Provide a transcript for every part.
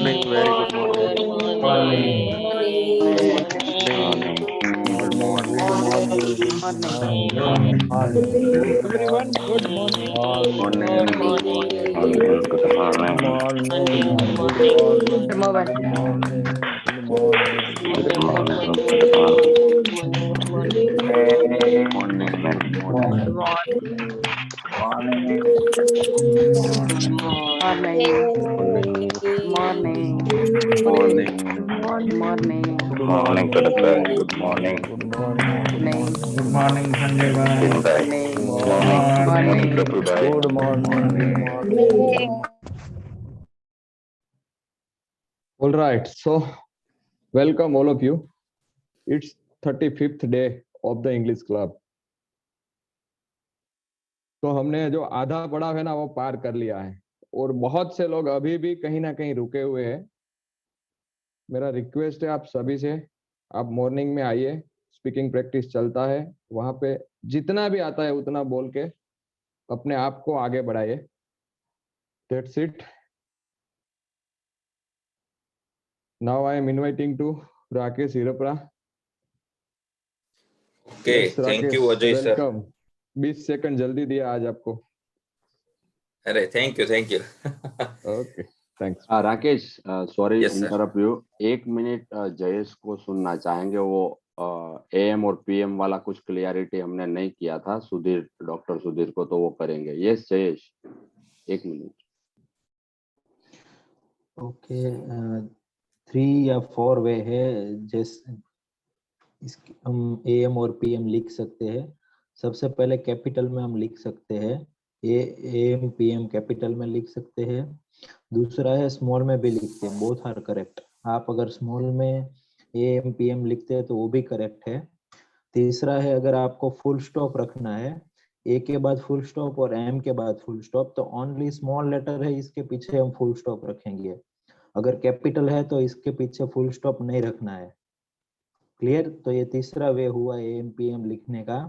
morning, very good morning. Good morning. Everyone, good morning. Morning. Good morning, Kadapa. Good morning. Good morning, Sanjay bhai. Good morning, Prabhu bhai. Good morning. All right, so welcome all of you. It's 35th day of the English Club. तो हमने जो आधा पढ़ा है ना वो पार कर लिया है और बहुत से लोग अभी भी कहीं ना कहीं रुके हुए हैं। मेरा रिक्वेस्ट है आप सभी से, आप मॉर्निंग में आइए, स्पीकिंग प्रैक्टिस चलता है, वहां पे जितना भी आता है उतना बोल के अपने आप को आगे बढ़ाइए। That's it. Now I am inviting to Rakesh Hirapra. Okay, Yes, thank Rakesh, you, Ajay sir. welcome. 20 second जल्दी दिया आज आपको। अरे thank you. Okay, thanks. Rakesh, sorry Yes, sir. Interrupt you, 1 minute Jayesh को सुनना चाहेंगे। वो एएम और पीएम वाला कुछ क्लियरिटी हमने नहीं किया था सुधीर, डॉक्टर सुधीर को, तो वो करेंगे। Yes Jayesh, 1 minute. ओके, 3 या 4 वे है जैसे हम एएम और पीएम लिख सकते हैं। सबसे पहले कैपिटल में हम लिख सकते हैं, एएम पीएम कैपिटल में लिख सकते हैं। दूसरा है स्मॉल में भी लिखते हैं, बोथ आर करेक्ट। आप अगर स्मॉल में एएम पीएम लिखते हैं तो वो भी करेक्ट है। तीसरा है अगर आपको फुल स्टॉप रखना है, ए के बाद फुल स्टॉप और एम के बाद फुल स्टॉप, तो ओनली स्मॉल लेटर है इसके पीछे हम फुल स्टॉप रखेंगे। अगर कैपिटल है तो इसके पीछे फुल स्टॉप नहीं रखना है। क्लियर? तो ये तीसरा वे हुआ एएम पीएम लिखने का।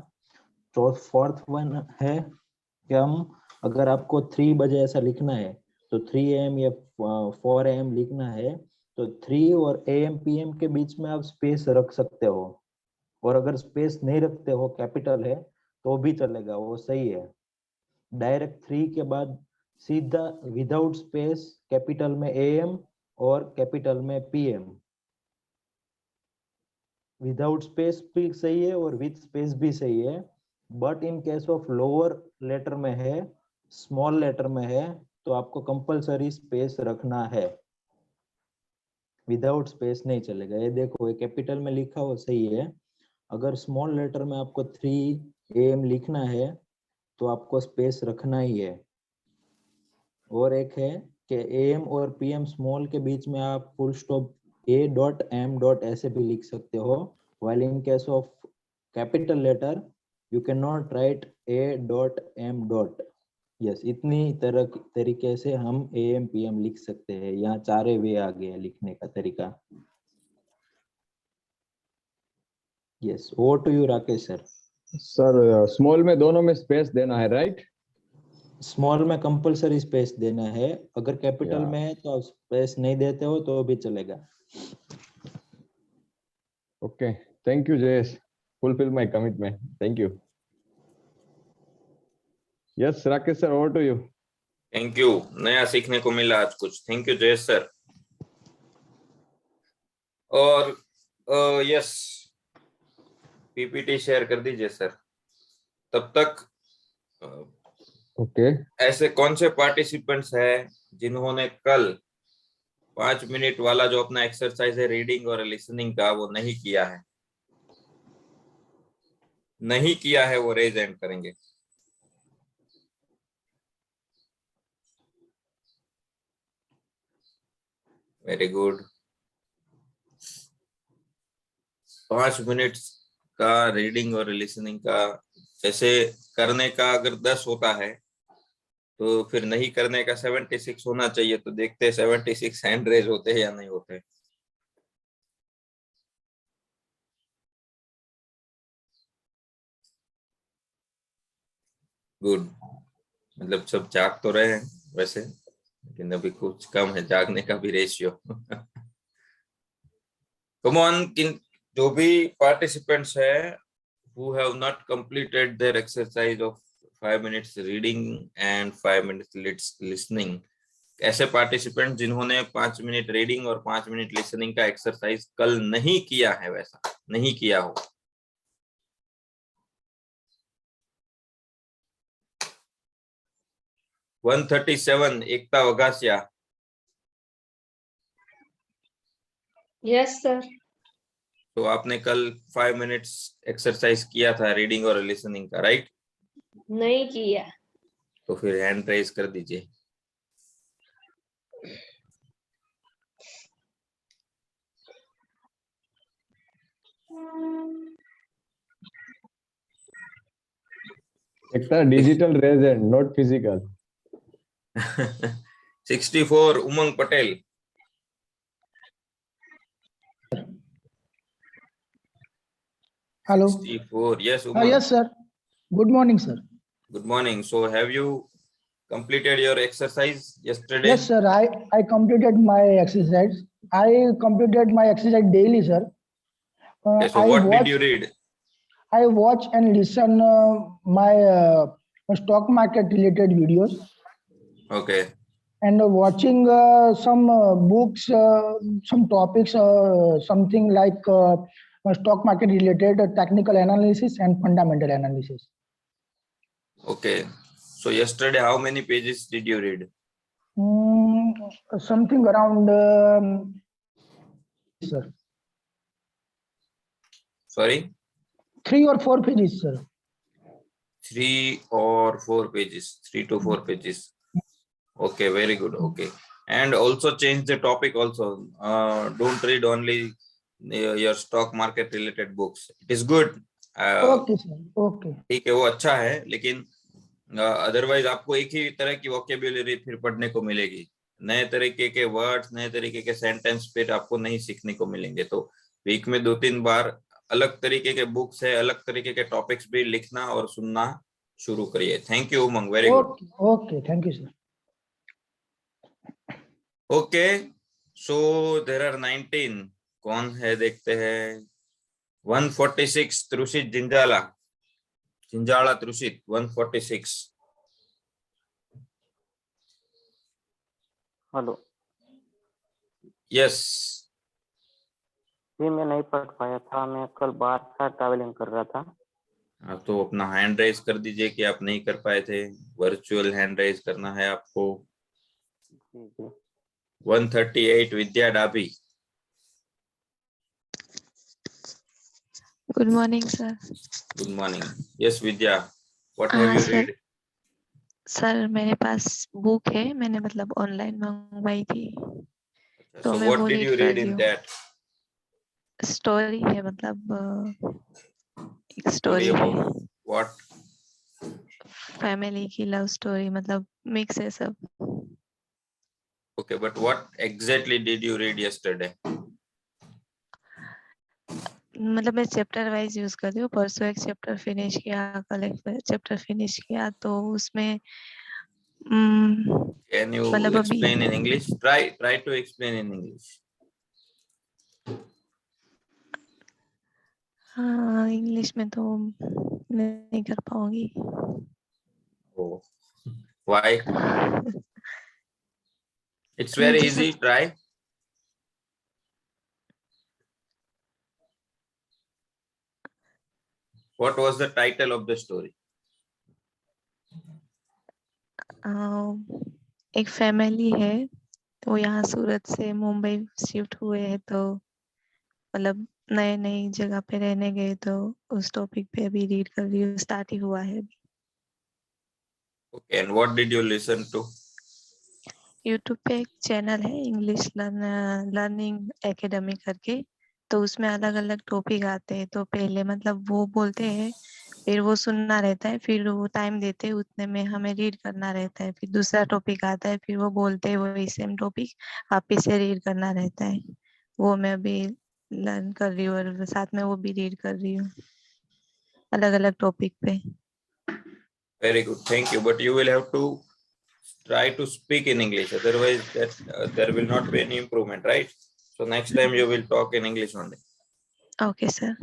तो फोर्थ वन है कि हम अगर आपको 3 बजे ऐसा लिखना है तो 3 AM या 4 AM लिखना है तो 3 और AM PM के बीच में आप स्पेस रख सकते हो, और अगर स्पेस नहीं रखते हो, कैपिटल है तो भी चलेगा, वो सही है। डायरेक्ट 3 के बाद सीधा विदाउट स्पेस कैपिटल में AM और कैपिटल में PM। विदाउट स्पेस भी सही है और विथ स्पेस भी सही है, but in case of lower letter में है, स्मॉल लेटर में है, तो आपको कंपलसरी स्पेस रखना है। विदाउट स्पेस नहीं चलेगा। ये देखो, ये कैपिटल में लिखा हो सही है। अगर स्मॉल लेटर में आपको 3 AM लिखना है तो आपको स्पेस रखना ही है। और एक है कि AM और PM स्मॉल के बीच में आप फुल स्टॉप A.M. ऐसे भी लिख सकते हो, while in case of capital letter you cannot write A.M. yes, इतनी तरीके से हम AM PM लिख सकते हैं। यहाँ 4 वे आ गए लिखने का तरीका। Yes, over to you Rakesh sir. Sir small में दोनों में स्पेस देना है, राइट? स्मॉल में कंपलसरी स्पेस देना है, अगर कैपिटल में है तो आप स्पेस नहीं देते हो तो भी चलेगा। Okay, thank you Jayesh, fulfil my commitment, thank you. Yes Rakesh sir, over to you. Thank you, नया सीखने को मिला आज कुछ। Thank you Jayesh sir. और यस, पीपीटी शेयर कर दीजिए सर। तब तक ओके, ऐसे कौन से पार्टिसिपेंट्स हैं जिन्होंने कल 5 मिनट वाला जो अपना एक्सरसाइज है रीडिंग और लिसनिंग का वो नहीं किया है? वो रेज हैंड करेंगे। Very good. 5 मिनट का रीडिंग और लिसनिंग का जैसे करने का अगर 10 होता है तो फिर नहीं करने का 76 होना चाहिए। तो देखते हैं 76 हैंड रेज होते हैं या नहीं होते। गुड, मतलब सब जाग तो रहे हैं वैसे। लेकिन अभी कुछ कम है जागने का भी रेशियो। कम ऑन, जो भी पार्टिसिपेंट्स है who have not completed their exercise of 5 minutes reading and 5 minutes listening, ऐसे पार्टिसिपेंट जिन्होंने 5 मिनट रीडिंग और 5 मिनट लिसनिंग का एक्सरसाइज कल नहीं किया है, वैसा नहीं किया हो, one 137 Ekta Vagasiya. Yes sir. तो आपने कल 5 मिनट्स एक्सरसाइज किया था रीडिंग और लिसनिंग का, राइट? नहीं किया। तो फिर हैंड रेज कर दीजिए। एकता डिजिटल रेज है, not physical. 64 Umang Patel. Hello. 64, yes Umang. Yes, sir. Good morning, sir. Good morning. So have you completed your exercise yesterday? Yes, sir. I completed my exercise. I completed my exercise daily, sir. Okay, so what did you read? I watch and listen my stock market related videos, Okay. and watching some books, some topics, something like stock market related technical analysis and fundamental analysis. Okay. So yesterday, how many pages did you read? Something around, sir, Sorry? 3 or 4 pages, sir. 3 or 4 pages. 3 to 4 pages. Okay, very good. Okay. And also change the topic also. Don't read only your stock market related books. It is good. Okay, sir. Okay. ठीक है, वो अच्छा है, लेकिन otherwise आपको एक ही तरह की वोकेबुलरी फिर पढ़ने को मिलेगी, नए तरीके के वर्ड्स, नए तरीके के सेंटेंस फिर आपको नहीं सीखने को मिलेंगे। तो वीक में 2-3 बार अलग तरीके के बुक्स है, अलग तरीके के टॉपिक्स भी लिखना और सुनना शुरू करिए। Thank you Umang, very good. Okay, thank you, sir. Okay, so there are 19। कौन है देखते हैं। 146 त्रुषित जिंजाला। जिंजाला त्रुषित 146। Hello yes. जी, मैं नहीं पढ़ पाया था, मैं कल बाहर था, ट्रैवलिंग कर रहा था। आप तो अपना हैंड रेज कर दीजिए कि आप नहीं कर पाए थे, वर्चुअल हैंड रेज करना है आपको। जी जी। 138 Vidya Dabhi. Good morning sir. Good morning. Yes Vidya, what have you sir read? Sir मेरे पास बुक है, मैंने मतलब ऑनलाइन मंगवाई थी, तो सो मैं व्हाट वो डिड यू रीड कर रीड रही इन हूँ। दैट? स्टोरी है, मतलब एक स्टोरी स्टोरी है, अबाउट व्हाट? फैमिली की लव स्टोरी, मतलब मिक्स है सब। Okay, but what exactly did you read yesterday? मतलब मैं चैप्टर वाइज यूज कर रही हूँ। परसों एक चैप्टर फिनिश किया, कल एक चैप्टर फिनिश किया, तो उसमें कैन यू मतलब अभी explain in English? Try to explain in English. हाँ, इंग्लिश में तो नहीं कर पाऊंगी। व्हाई? इट्स वेरी मुझे इजी, सब try. What was the title of the story? एक फैमिली है, तो यहाँ सूरत से मुंबई शिफ्ट हुए हैं, तो मतलब नए नई जगह पे रहने गए, तो उस टॉपिक पे अभी रीड कर रही हूँ, स्टार्ट ही हुआ है अभी। Okay, and what did you listen to? YouTube पे एक चैनल है इंग्लिश लर्निंग एकेडमी करके, तो उसमें अलग अलग टॉपिक आते हैं, तो पहले मतलब वो बोलते हैं, फिर वो सुनना रहता है, फिर वो टाइम देते हैं, उतने में हमें रीड करना रहता है, फिर दूसरा टॉपिक आता है, फिर वो बोलते हैं वही सेम टॉपिक वापिस से रीड करना रहता है। वो मैं अभी लर्न कर रही हूँ और साथ में वो भी रीड कर रही हूँ, अलग अलग टॉपिक पे। Very good, thank you. But you will have to try to speak in English, otherwise that there will not be any improvement, right? So next time you will talk in English only. Okay, sir.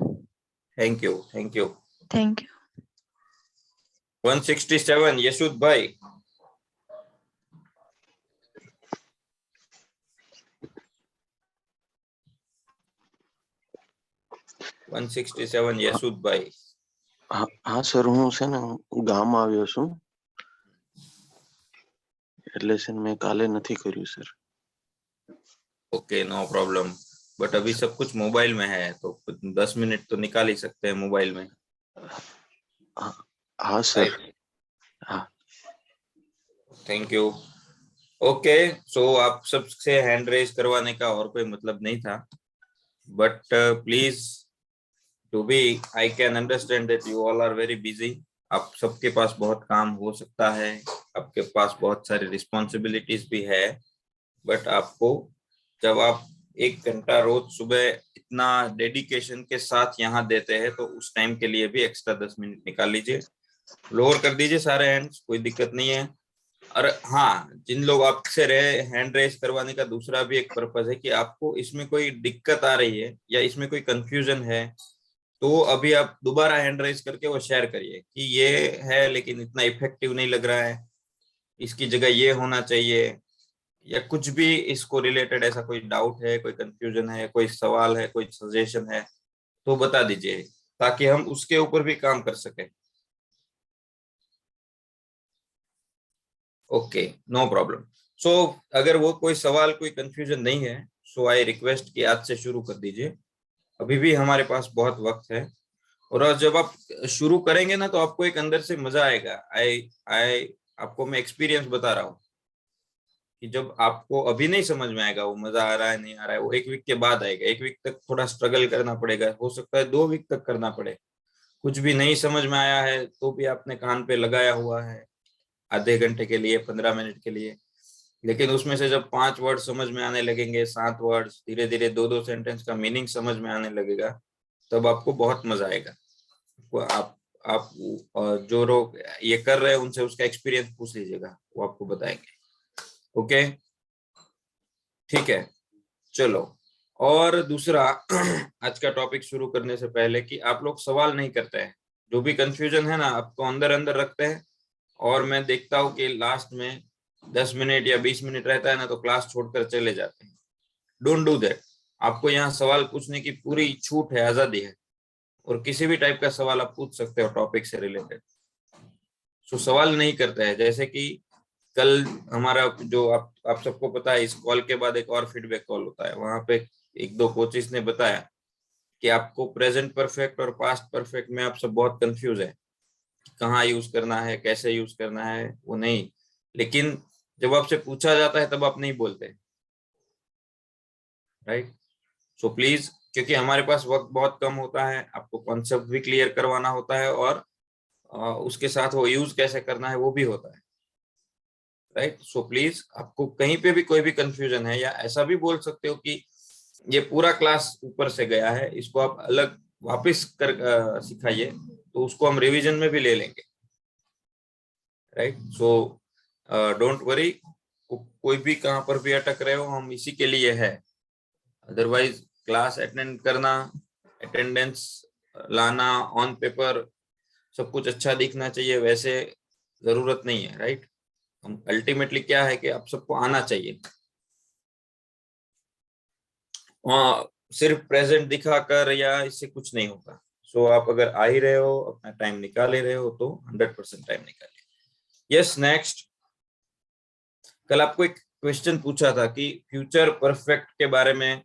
Thank you. Thank you. Thank you. 167 Yashud bhai. યશુદભાઈ. હા sir, હું છે ને ગામ આવ્યો છું એટલે છે ને મેં કાલે નથી કર્યું sir. Okay, no problem, but अभी सब कुछ मोबाइल में है तो 10 मिनट तो निकाल ही सकते हैं मोबाइल में. हाँ सर. हाँ. Thank you. ओके, सो आप सबसे हैंड रेज करवाने का और कोई मतलब नहीं था, but please to be, I can understand that you all are very busy. आप सबके पास बहुत काम हो सकता है, आपके पास बहुत सारी रिस्पॉन्सिबिलिटीज भी है, बट आपको जब आप 1 घंटा रोज सुबह इतना डेडिकेशन के साथ यहाँ देते हैं तो उस टाइम के लिए भी एक्स्ट्रा 10 मिनट निकाल लीजिए. लोअर कर दीजिए सारे हैंड्स, कोई दिक्कत नहीं है. और हाँ, जिन लोग आपसे रहे हैंड रेज करवाने का दूसरा भी एक पर्पज है कि आपको इसमें कोई दिक्कत आ रही है या इसमें कोई कंफ्यूजन है तो अभी आप दोबारा हैंड रेज करके वो शेयर करिए कि ये है लेकिन इतना इफेक्टिव नहीं लग रहा है, इसकी जगह ये होना चाहिए, या कुछ भी इसको रिलेटेड ऐसा कोई डाउट है, कोई कंफ्यूजन है, कोई सवाल है, कोई सजेशन है तो बता दीजिए ताकि हम उसके ऊपर भी काम कर सके. Okay, no problem. सो अगर वो कोई सवाल, कोई कंफ्यूजन नहीं है, सो आई रिक्वेस्ट कि आज से शुरू कर दीजिए. अभी भी हमारे पास बहुत वक्त है, और जब आप शुरू करेंगे ना तो आपको एक अंदर से मजा आएगा. आपको मैं एक्सपीरियंस बता रहा हूँ कि जब आपको अभी नहीं समझ में आएगा वो मजा आ रहा है नहीं आ रहा है, वो 1 वीक के बाद आएगा. 1 वीक तक थोड़ा स्ट्रगल करना पड़ेगा, हो सकता है 2 वीक तक करना पड़े. कुछ भी नहीं समझ में आया है तो भी आपने कान पे लगाया हुआ है आधे घंटे के लिए, 15 मिनट के लिए, लेकिन उसमें से जब 5 वर्ड समझ में आने लगेंगे, 7 वर्ड्स, धीरे धीरे 2-2 सेंटेंस का मीनिंग समझ में आने लगेगा, तब आपको बहुत मजा आएगा. आप जो लोग ये कर रहे हैं उनसे उसका एक्सपीरियंस पूछ लीजिएगा, वो आपको बताएंगे. ओके, ठीक है, चलो. और दूसरा आज का टॉपिक शुरू करने से पहले कि आप लोग सवाल नहीं करते हैं, जो भी कंफ्यूजन है ना आपको अंदर अंदर रखते हैं, और मैं देखता हूँ कि लास्ट में 10 मिनट या 20 मिनट रहता है ना तो क्लास छोड़कर चले जाते हैं. Don't do that. आपको यहाँ सवाल पूछने की पूरी छूट है, आजादी है, और किसी भी टाइप का सवाल आप पूछ सकते हो टॉपिक से रिलेटेड. सो सवाल नहीं करते हैं. जैसे कि कल हमारा जो आप सबको पता है, इस कॉल के बाद एक और फीडबैक कॉल होता है, वहां पे 1-2 कोचेस ने बताया कि आपको प्रेजेंट परफेक्ट और पास्ट परफेक्ट में आप सब बहुत कंफ्यूज है, कहाँ यूज करना है, कैसे यूज करना है, वो नहीं. लेकिन जब आपसे पूछा जाता है तब आप नहीं बोलते, राइट? सो प्लीज, क्योंकि हमारे पास वक्त बहुत कम होता है, आपको कॉन्सेप्ट भी क्लियर करवाना होता है और उसके साथ वो यूज कैसे करना है वो भी होता है, राइट? सो प्लीज, आपको कहीं पे भी कोई भी कंफ्यूजन है, या ऐसा भी बोल सकते हो कि ये पूरा क्लास ऊपर से गया है, इसको आप अलग वापस कर सिखाइए, तो उसको हम रिवीजन में भी ले लेंगे, राइट? सो डोंट वरी, कोई भी कहाँ पर भी अटक रहे हो, हम इसी के लिए है. अदरवाइज क्लास अटेंड करना, अटेंडेंस लाना, ऑन पेपर सब कुछ अच्छा दिखना चाहिए, वैसे जरूरत नहीं है, राइट? हम अल्टीमेटली क्या है कि आप सबको आना चाहिए. सिर्फ प्रेजेंट दिखाकर या इससे कुछ नहीं होगा. सो आप अगर आ ही रहे हो, अपना टाइम निकाल ही रहे हो, तो 100% टाइम निकालिए. Yes, next. कल आपको एक क्वेश्चन पूछा था कि फ्यूचर परफेक्ट के बारे में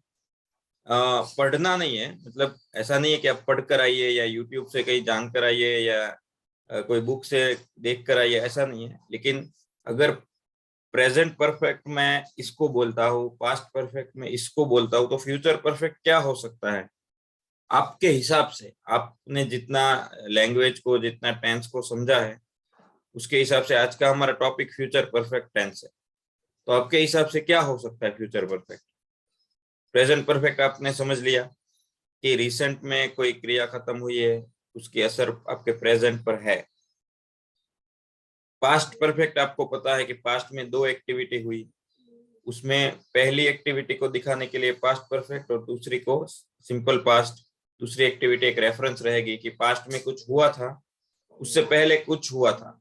पढ़ना नहीं है, मतलब ऐसा नहीं है कि आप पढ़ कर आइए या यूट्यूब से कहीं जान कर आइए या कोई बुक से देख कर आइए, ऐसा नहीं है. लेकिन अगर प्रेजेंट परफेक्ट में इसको बोलता हूँ, पास्ट परफेक्ट में इसको बोलता हूँ, तो फ्यूचर परफेक्ट क्या हो सकता है आपके हिसाब से? आपने जितना लैंग्वेज को, जितना टेंस को समझा है, उसके हिसाब से आज का हमारा टॉपिक फ्यूचर परफेक्ट टेंस है. तो आपके हिसाब से क्या हो सकता है फ्यूचर परफेक्ट? प्रेजेंट परफेक्ट आपने समझ लिया कि रिसेंट में कोई क्रिया खत्म हुई है, उसकी असर आपके प्रेजेंट पर है. पास्ट परफेक्ट आपको पता है कि पास्ट में 2 एक्टिविटी हुई, उसमें पहली एक्टिविटी को दिखाने के लिए पास्ट परफेक्ट और दूसरी को सिंपल पास्ट। दूसरी एक्टिविटी एक रेफरेंस रहेगी कि पास्ट में कुछ हुआ था, उससे पहले कुछ हुआ था,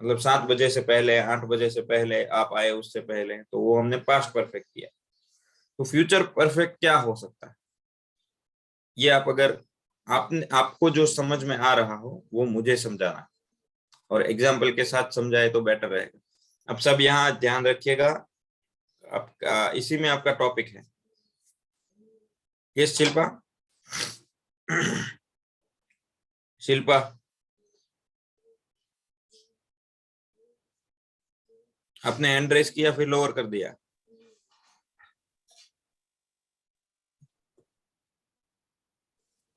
मतलब 7 बजे से पहले, 8 बजे से पहले, आप आए उससे पहले, तो वो हमने पास्ट परफेक्ट किया। तो फ्यूचर परफेक्ट क्या हो सकता है, ये आप अगर आपको जो समझ में आ रहा हो वो मुझे समझाना, और एग्जाम्पल के साथ समझाए तो बेटर रहेगा। अब सब यहाँ ध्यान रखिएगा, आपका इसी में आपका टॉपिक है। यस शिल्पा? शिल्पा आपने हैंड रेस किया फिर लोअर कर दिया?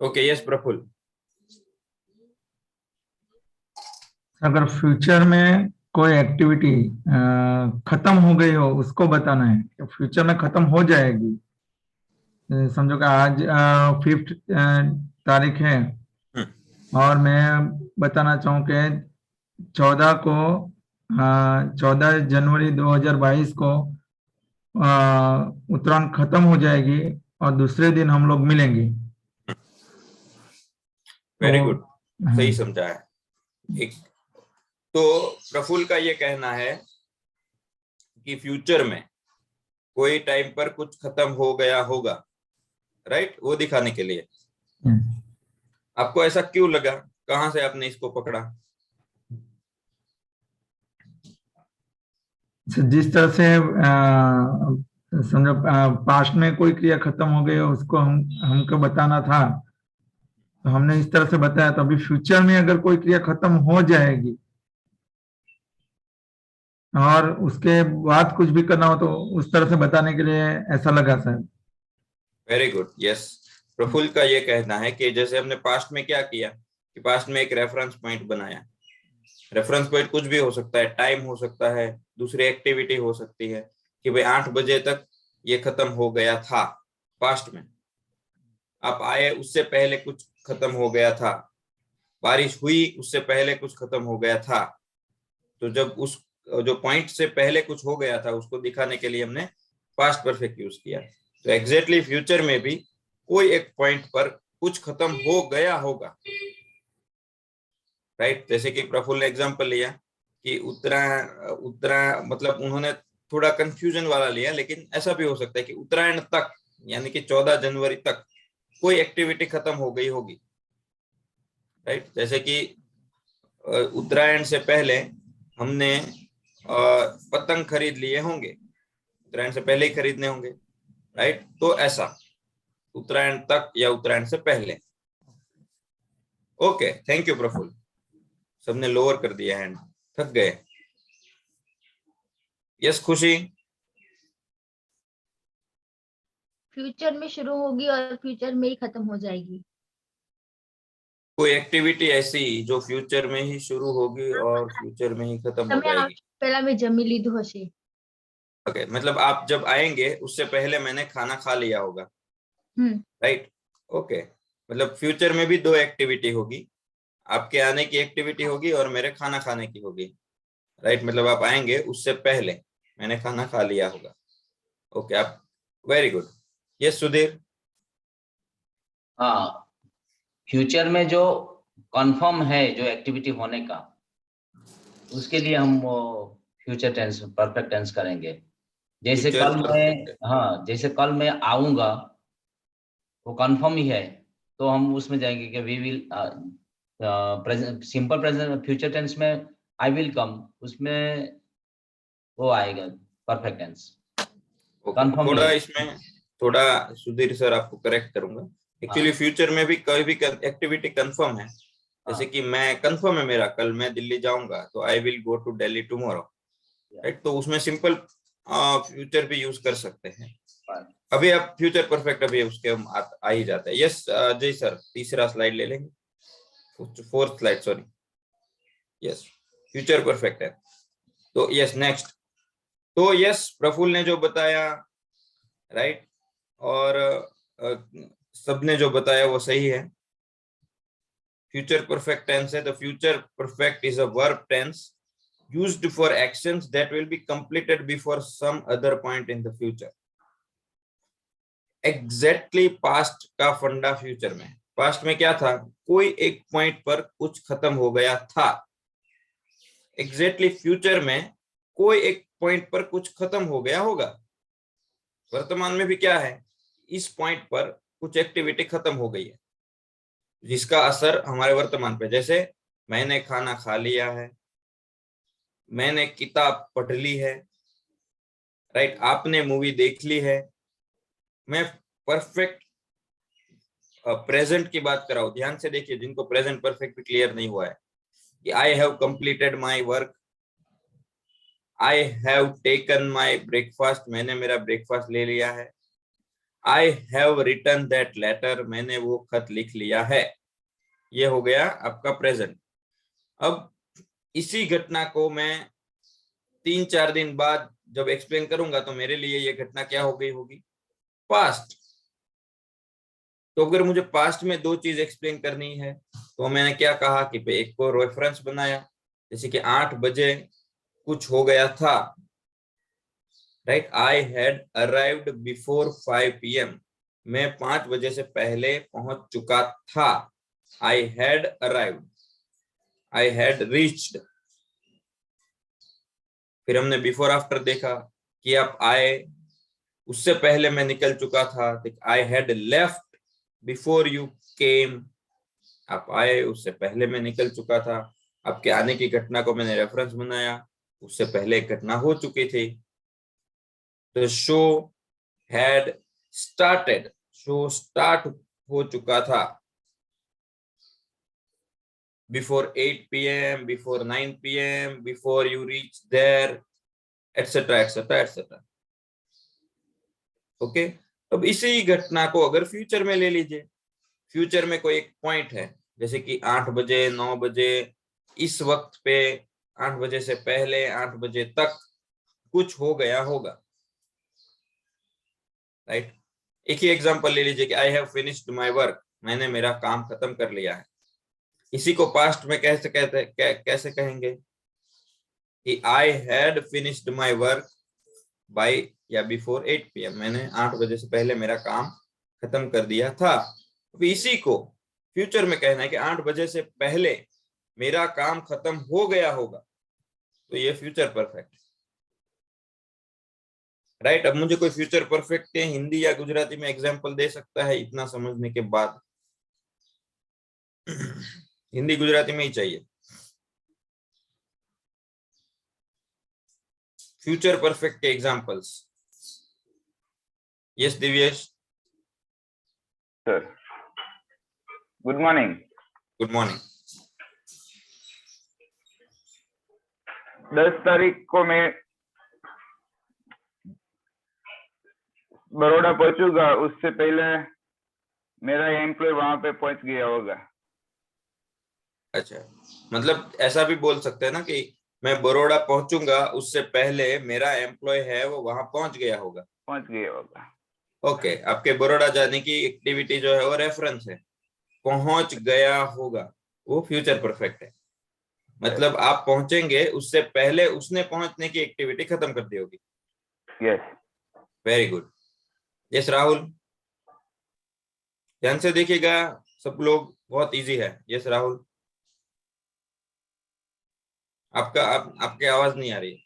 Okay, yes Prafull. अगर फ्यूचर में कोई एक्टिविटी खत्म हो गई हो उसको बताना है, फ्यूचर में खत्म हो जाएगी। समझो कि आज 5 तारीख है और मैं बताना चाहूँ कि 14 जनवरी 2022 को उत्तरायण खत्म हो जाएगी और दूसरे दिन हम लोग मिलेंगे। वेरी गुड, सही समझा है। एक तो प्रफुल्ल का ये कहना है कि फ्यूचर में कोई टाइम पर कुछ खत्म हो गया होगा, राइट, वो दिखाने के लिए। आपको ऐसा क्यों लगा, कहां से आपने इसको पकड़ा? जिस तरह से समझो पास्ट में कोई क्रिया खत्म हो गई उसको हमको बताना था, तो हमने इस तरह से बताया। तो अभी फ्यूचर में अगर कोई क्रिया खत्म हो जाएगी और उसके बाद कुछ भी करना हो तो उस तरह से बताने के लिए ऐसा लगा sir. Very good, yes. Prafull का ये कहना है कि जैसे हमने पास्ट में क्या किया कि पास्ट में एक रेफरेंस पॉइंट बनाया। रेफरेंस पॉइंट कुछ भी हो सकता है, टाइम हो सकता है, दूसरी एक्टिविटी हो सकती है कि भाई 8 बजे तक ये खत्म हो गया था पास्ट में, आप आए उससे पहले कुछ खत्म हो गया था, बारिश हुई उससे पहले कुछ खत्म हो गया था। तो जब उस जो पॉइंट से पहले कुछ हो गया था उसको दिखाने के लिए हमने पास्ट परफेक्ट यूज किया। तो एग्जैक्टली फ्यूचर में भी कोई एक पॉइंट पर कुछ खत्म हो गया होगा, राइट। जैसे कि प्रफुल्ल ने एग्जांपल लिया कि उत्तरायण मतलब उन्होंने थोड़ा कंफ्यूजन वाला लिया, लेकिन ऐसा भी हो सकता है कि उत्तरायण तक यानी कि 14 जनवरी तक कोई एक्टिविटी खत्म हो गई होगी, राइट। जैसे कि उत्तरायण से पहले हमने पतंग खरीद लिए होंगे, उत्तरायण से पहले ही खरीदने होंगे, राइट। तो ऐसा उत्तरायण तक या उत्तरायण से पहले। Okay, thank you Prafull. सबने लोअर कर दिया हैंड, थक गए। यस खुशी? फ्यूचर में शुरू होगी और फ्यूचर में ही खत्म हो जाएगी। कोई एक्टिविटी ऐसी जो फ्यूचर में ही शुरू होगी और फ्यूचर में ही खत्म हो जाएगी। पहला मैं जमी लीधु हशे। ओके, मतलब आप जब आएंगे उससे पहले मैंने खाना खा लिया होगा, राइट। ओके, मतलब फ्यूचर में भी 2 एक्टिविटी होगी, आपके आने की एक्टिविटी होगी और मेरे खाना खाने की होगी, राइट। मतलब आप आएंगे उससे पहले मैंने खाना खा लिया होगा। ओके, आप वेरी गुड। यस सुधीर? हाँ, फ्यूचर में जो कंफर्म है जो एक्टिविटी होने का, उसके लिए हम वो फ्यूचर टेंस परफेक्ट टेंस करेंगे। जैसे कल मैं, हाँ जैसे कल मैं आऊंगा वो कंफर्म ही है, तो हम उसमें जाएंगे कि we will simple present future tense में आई विल कम, उसमें वो आएगा परफेक्ट टेंस कंफर्म। थोड़ा इसमें थोड़ा सुधीर सर आपको करेक्ट करूंगा। एक्चुअली फ्यूचर में भी कोई भी एक्टिविटी कंफर्म है, जैसे कि मैं कंफर्म है मेरा कल मैं दिल्ली जाऊंगा, तो I will go to Delhi tomorrow, right. तो उसमें सिंपल फ्यूचर भी यूज कर सकते हैं। अभी आप फ्यूचर परफेक्ट अभी उसके हम आ ही जाते हैं। यस जय सर, तीसरा स्लाइड ले लेंगे, 4th slide, sorry. Yes, future perfect है। तो यस नेक्स्ट। तो यस प्रफुल्ल ने जो बताया, राइट, और सबने जो बताया वो सही है। फ्यूचर परफेक्ट टेंस है। The future perfect is a verb tense used for actions that will be completed before some other point in the future. Exactly past का फंडा फ्यूचर में, पास्ट में क्या था, कोई एक पॉइंट पर कुछ खत्म हो गया था. एग्जैक्टली फ्यूचर में कोई एक पॉइंट पर कुछ खत्म हो गया होगा. वर्तमान में भी क्या है, इस पॉइंट पर कुछ एक्टिविटी खत्म हो गई है जिसका असर हमारे वर्तमान पे, जैसे मैंने खाना खा लिया है, मैंने किताब पढ़ ली है, राइट, आपने मूवी देख ली है. मैं परफेक्ट प्रेजेंट की बात कर रहा हूं, ध्यान से देखिए जिनको प्रेजेंट परफेक्ट क्लियर नहीं हुआ है, कि I have completed my work, I have taken my breakfast, मैंने मेरा ब्रेकफास्ट ले लिया है, I have written that letter, मैंने वो खत लिख लिया है. ये हो गया आपका प्रेजेंट. अब इसी घटना को मैं 3-4 दिन बाद जब एक्सप्लेन करूंगा तो मेरे लिए ये घटना क्या हो गई होगी, पास्ट. तो अगर मुझे पास्ट में दो चीज एक्सप्लेन करनी है तो मैंने क्या कहा कि एक को रेफरेंस बनाया, जैसे कि 8 बजे कुछ हो गया था, right, I had arrived before 5 PM, मैं 5 बजे से पहले पहुंच चुका था. I had arrived, I had reached. फिर हमने बिफोर आफ्टर देखा कि आप आए, उससे पहले मैं निकल चुका था, I had left before you came, आप आए उससे पहले मैं निकल चुका था. आपके आने की घटना को मैंने रेफरेंस बनाया, उससे पहले एक घटना हो चुकी थी. The show had started, show start हो चुका था before 8 PM, before 9 PM, before you reach there, etc, etc, etc. Okay. अब इसी घटना को अगर फ्यूचर में ले लीजिए, फ्यूचर में कोई एक पॉइंट है, जैसे कि 8 बजे, 9 बजे, इस वक्त पे, 8 बजे से पहले, 8 बजे तक कुछ हो गया होगा, राइट. एक ही एग्जांपल ले लीजिए कि I have finished my work, मैंने मेरा काम खत्म कर लिया है. इसी को पास्ट में कैसे कहेंगे कि I had finished my work by या बिफोर 8 PM, मैंने 8 बजे से पहले मेरा काम खत्म कर दिया था. तो इसी को फ्यूचर में कहना है कि 8 बजे से पहले मेरा काम खत्म हो गया होगा, तो ये फ्यूचर परफेक्ट, राइट. अब मुझे कोई फ्यूचर परफेक्ट के हिंदी या गुजराती में एग्जांपल दे सकता है इतना समझने के बाद? हिंदी गुजराती में ही चाहिए. फ्यूचर परफेक्ट के examples. Yes Divyesh. Sir good morning. Good morning. 10 तारीख को मैं बड़ौदा पहुंचूंगा, उससे पहले मेरा एम्प्लॉय वहां पे पहुंच गया होगा. अच्छा, मतलब ऐसा भी बोल सकते हैं ना कि मैं बड़ौदा पहुंचूंगा, उससे पहले मेरा एम्प्लॉय है वो वहां पहुंच गया होगा. पहुंच गया होगा. ओके. आपके बड़ौदा जाने की एक्टिविटी जो है वो रेफरेंस है, पहुंच गया होगा वो फ्यूचर परफेक्ट है. मतलब आप पहुंचेंगे, उससे पहले उसने पहुंचने की एक्टिविटी खत्म कर दी होगी. Yes. Very good. Yes Rahul. ध्यान से देखिएगा सब लोग, बहुत इजी है. यस राहुल. आपके आवाज नहीं आ रही है.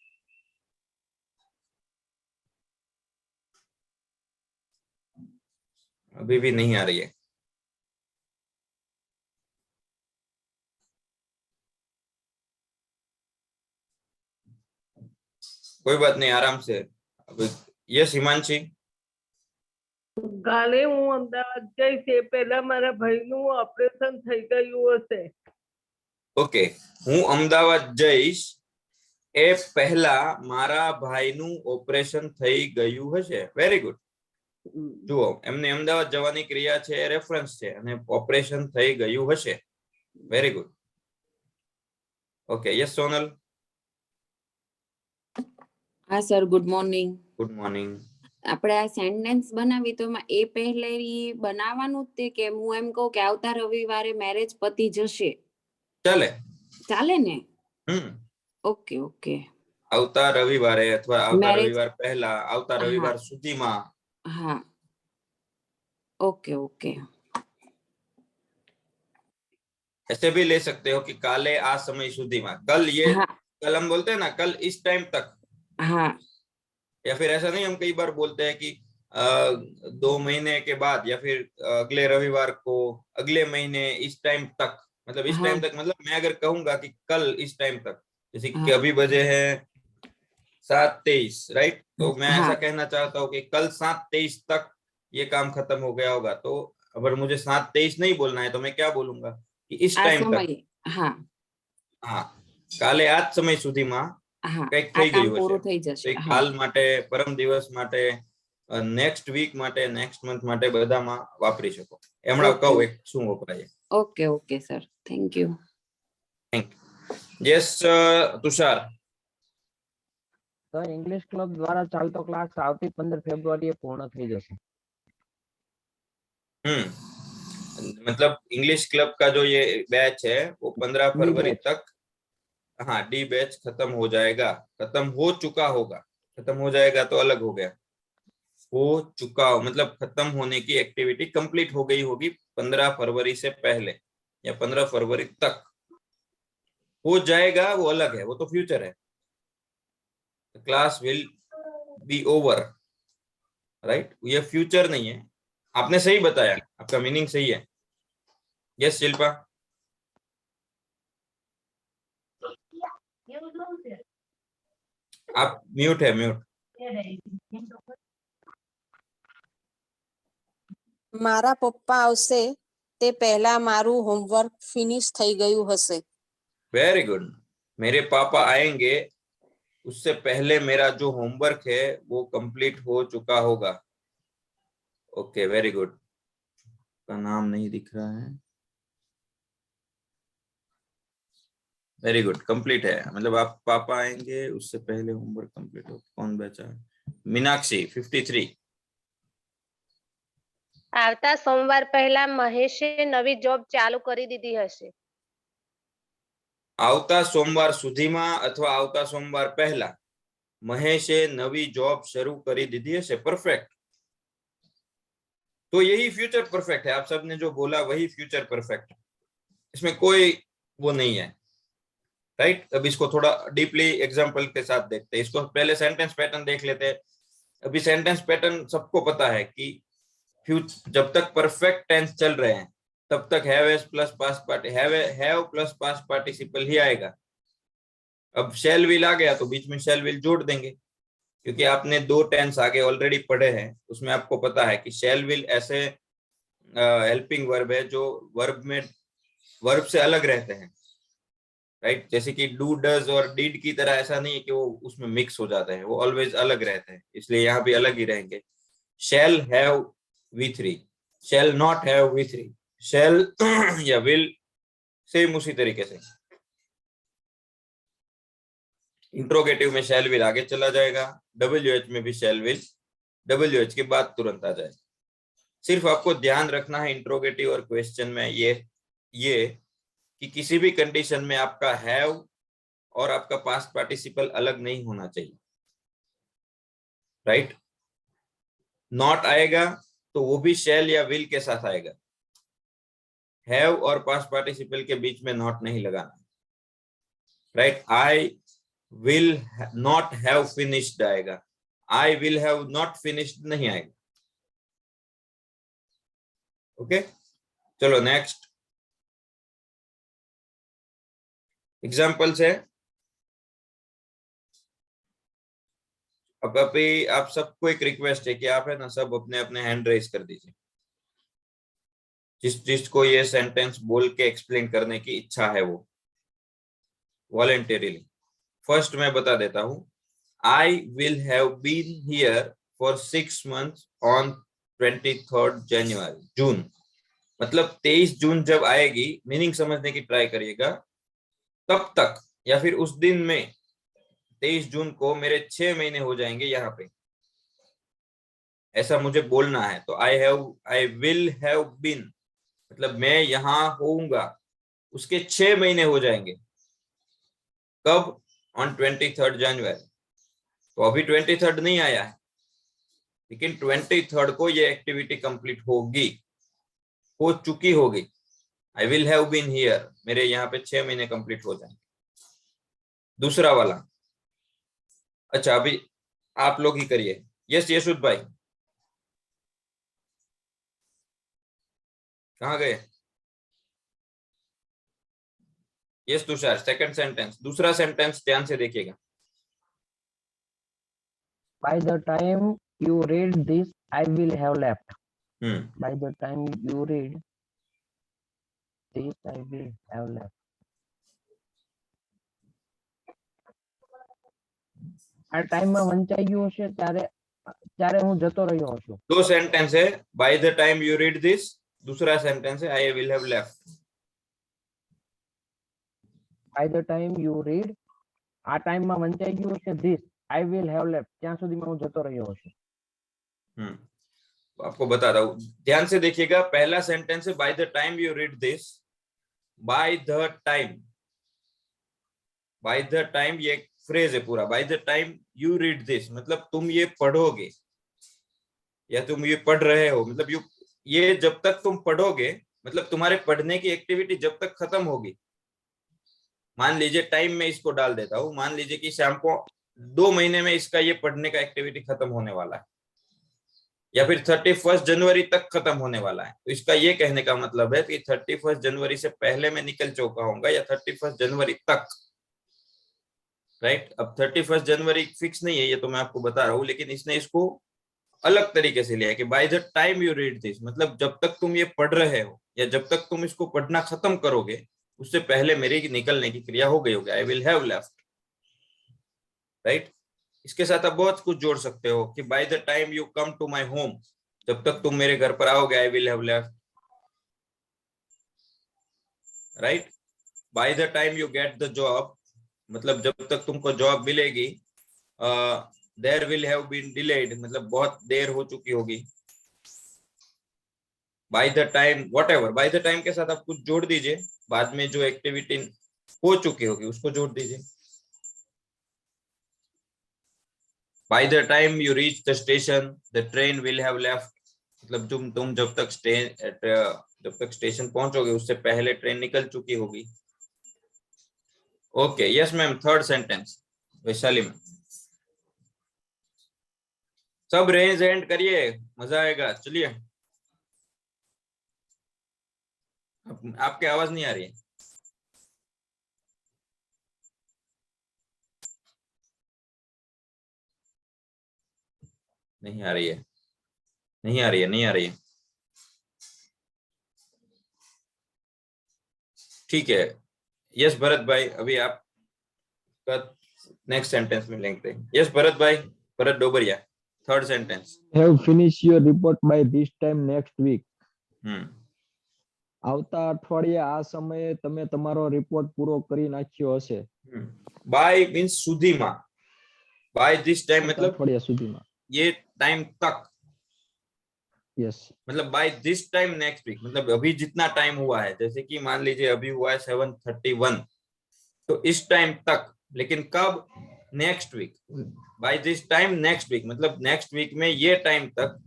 अभी भी नहीं आ रही है. कोई बात नहीं, आराम से. यस हिमांशी. કાલે હું અમદાવાદ જઈશ એ પહેલા મારા ભાઈનું ઓપરેશન થઈ ગયું હશે. ઓકે, હું અમદાવાદ જઈશ એ પહેલા મારા ભાઈનું ઓપરેશન થઈ ગયું હશે. Very good. જુઓ, એમને અમદાવાદ જવાની ક્રિયા છે, રેફરન્સ છે, અને ઓપરેશન થઈ ગયું હશે. Very good. Okay. Yes Sonal. હા sir, good morning. Good morning. આપણે આ સેન્ટેન્સ બનાવી તો એમાં એ પહેલે બનાવવાનું જ તે કે હું એમ કહું કે આવતા રવિવારે મેરેજ પતી જશે, ચાલે? ચાલે ને? ઓકે ઓકે આવતા રવિવારે અથવા આવતા મેરેજ રવિવાર પહેલા આવતા હા રવિવાર સુધીમાં હા ઓકે ઓકે ऐसे भी ले सकते हो कि काले आ समय सुधीમાં कल ये हाँ कल हम बोलते हैं ना कल इस टाइम तक हाँ या फिर ऐसा नहीं हम कई बार बोलते हैं कि 2 महीने के बाद या फिर अगले रविवार को अगले महीने इस टाइम तक मतलब इस हाँ टाइम तक मतलब मैं अगर कहूंगा कि कल इस टाइम तक जैसे कि हाँ अभी बजे हैं 7:23 राइट तो मैं हाँ ऐसा कहना चाहता हूँ कि कल 7:23 तक ये काम खत्म हो गया होगा तो अगर मुझे 7:23 नहीं बोलना है तो मैं क्या बोलूंगा कि इस આ टाइम तक સમયે હા हाँ કાલે આ જ સમય સુધીમાં હા કંઈક આ થઈ કામ ગયું હશે પૂરું થઈ તો જશે એ હા કાલ માટે પરમ દિવસ માટે નેક્સ્ટ વીક માટે નેક્સ્ટ મંથ માટે બધામાં વાપરી શકો એમણા ઓકે કહું એક શું વપરાય okay okay sir thank you thank you yes Tushar sir English club દ્વારા ચાલતો ક્લાસ આવતી 15 ફેબ્રુઆરીએ પૂર્ણ થઈ જશે मतलब इंग्लिश क्लब का जो ये बैच है वो 15 डी फरवरी बैच तक हाँ डी बैच खत्म हो जाएगा खत्म हो चुका होगा खत्म हो जाएगा तो अलग हो गया हो चुका हो मतलब खत्म होने की एक्टिविटी कंप्लीट हो गई होगी 15 फरवरी से पहले या 15 फरवरी तक हो जाएगा वो अलग है वो तो फ्यूचर है class will be over right ये फ्यूचर नहीं है आपने सही बताया आपका मीनिंग सही है यस शिल्पा आप म्यूट है म्यूट મારા પપ્પા આવશે તે પહેલા મારું હોમવર્ક ફિનિશ થઈ ગયું હશે वेरी गुड मेरे पापा आएंगे उससे पहले मेरा जो होमवर्क है वो कंप्लीट हो चुका होगा ओके वेरी गुड का नाम नहीं दिख रहा है वेरी गुड कंप्लीट है मतलब आप पापा आएंगे उससे पहले होमवर्क कंप्लीट हो कौन बचा है मीनाक्षी 53 આવતા સોમવાર પહેલા મહેશે નવી જોબ ચાલુ કરી દીધી હશે આવતા સોમવાર સુધીમાં અથવા આવતા સોમવાર પહેલા મહેશે નવી જોબ શરૂ કરી દીધી હશે परफेक्ट तो यही फ्यूचर परफेक्ट है आप सबने जो बोला वही फ्यूचर परफेक्ट है इसमें कोई वो नहीं है राइट अब इसको थोड़ा डीपली एग्जांपल के साथ देखते हैं इसको पहले सेंटेंस पैटर्न देख लेते हैं अभी सेंटेंस पैटर्न सबको पता है कि जब तक परफेक्ट टेंस चल रहे हैं तब तक have S plus past party have plus past participle ही आएगा अब शेल विल आ गया तो बीच में शेल विल जोड़ देंगे क्योंकि आपने 2 टेंस आगे ऑलरेडी पढ़े हैं उसमें आपको पता है कि शेल विल ऐसे हेल्पिंग वर्ब है जो वर्ब में वर्ब से अलग रहते हैं राइट जैसे कि डू डज और डिड की तरह ऐसा नहीं है कि वो उसमें मिक्स हो जाते हैं वो ऑलवेज अलग रहते हैं इसलिए यहाँ भी अलग ही रहेंगे shall have V3 shall not have V3 shall या will सेम उसी तरीके से इंट्रोगेटिव में shall will आगे चला जाएगा WH में भी shall will WH के बाद तुरंत आ जाएगा सिर्फ आपको ध्यान रखना है इंट्रोगेटिव और क्वेश्चन में ये कि किसी भी कंडीशन में आपका have और आपका पास्ट पार्टिसिपल अलग नहीं होना चाहिए राइट नॉट आएगा तो वो भी shall या will के साथ आएगा have और पास्ट पार्टिसिपल के बीच में नॉट नहीं लगाना right I will not have finished आएगा I will have not finished नहीं आएगा ओके चलो नेक्स्ट एग्जाम्पल्स है अब अभी आप सबको एक रिक्वेस्ट है कि आप है ना सब अपने अपने हैंड रेज कर दीजिए जिसको ये सेंटेंस बोल के एक्सप्लेन करने की इच्छा है वो वॉलंटरीली फर्स्ट मैं बता देता हूं I will have been here for 6 months on 23rd January जून मतलब 23 जून जब आएगी मीनिंग समझने की ट्राई करिएगा तब तक या फिर उस दिन में 23 जून को मेरे 6 महीने हो जाएंगे यहाँ पे ऐसा मुझे बोलना है तो आई विल हैव बीन मतलब मैं यहाँ होऊंगा उसके 6 महीने हो जाएंगे कब ऑन 23rd January। तो अभी 23rd नहीं आया है, लेकिन 23rd को ये एक्टिविटी कंप्लीट होगी, हो चुकी होगी। I will have been here, मेरे यहाँ पे 6 महीने कंप्लीट हो जाएंगे। दूसरा वाला, अच्छा अभी आप लोग ही करिए। यस यशुद भाई, कहाँ गए? यस तुषार, सेकंड सेंटेंस, दूसरा सेंटेंस ध्यान से देखिएगा। By the time you read this, I will have left. Hmm, By the time you read this, I will have left. આ ટાઈમમાં વંચાઈ ગયું હશે ત્યારે હું જતો રહ્યો હશું. दो सेंटेंस है, bye the time you read this, दूसरा सेंटेंस है आई will have left. By the time you read, આ ટાઈમમાં વંચાઈ ગયું હશે this, I will have left. ત્યાં સુધીમાં હું જતો રહ્યો હશું. आपको बता रहा हूँ, ध्यान से देखिएगा। पहला सेंटेंस है bye the time you read this, bye the time, bye the time ये एक फ्रेज है पूरा। Bye the time you read this मतलब तुम ये पढ़ोगे या तुम ये पढ़ रहे हो, मतलब ये जब तक तुम पढ़ोगे, मतलब तुम्हारे पढ़ने की एक्टिविटी जब तक खत्म होगी। मान लीजिए टाइम में इसको डाल देता हूँ, मान लीजिए कि शाम को 2 महीने में इसका ये पढ़ने का एक्टिविटी खत्म होने वाला है, या फिर 31 जनवरी तक खत्म होने वाला है। तो इसका ये कहने का मतलब है कि 31 जनवरी से पहले मैं निकल चुका होऊंगा या 31 जनवरी तक, राइट। अब 31 जनवरी फिक्स नहीं है, ये तो मैं आपको बता रहा हूँ, लेकिन इसने इसको अलग तरीके से लिया है कि by the time you read this मतलब जब तक तुम ये पढ़ रहे हो या जब तक तुम इसको पढ़ना खत्म करोगे, उससे पहले मेरी निकलने की क्रिया हो गई होगी। I will have left, right. इसके साथ आप बहुत कुछ जोड़ सकते हो कि by the time you come to my home, जब तक तुम मेरे घर पर आओगे I will have left, right. By the time you get the job मतलब जब तक तुमको जॉब मिलेगी, there will have been delayed मतलब बहुत देर हो चुकी होगी। By the time whatever, by the time के साथ आप कुछ जोड़ दीजिए, बाद में जो एक्टिविटी हो चुकी होगी उसको जोड़ दीजिए। Bye the time you reach the station the train will have left मतलब तुम जब तक स्टेशन पहुंचोगे उससे पहले ट्रेन निकल चुकी होगी। Okay yes ma'am, third sentence Vaishali ma'am. सब रेंज एंड करिए, मजा आएगा। चलिए, आपकी आवाज नहीं आ रही है। नहीं आ रही है, नहीं आ रही है, नहीं आ रही है। ठीक है, यस भरत भाई, अभी आप नेक्स्ट सेंटेंस में लिंक दें। Yes Bharat bhai, Bharat Dobariya, third sentence. Have finished your report by this time next week. આવતા અઠવાડિયે આ સમયે તમે તમારો રિપોર્ટ પૂરો કરી નાખ્યો હશે. બાય મીન્સ સુધીમાં, બાય ધીસ ટાઈમ मतलब અઠવાડિયા સુધીમાં, ये टाइम तक। यस मतलब by this time next week मतलब अभी जितना टाइम हुआ है, जैसे कि मान लीजिए अभी हुआ है 7:31, तो इस टाइम तक, लेकिन कब? Next week. By this time next week मतलब नेक्स्ट वीक में ये टाइम तक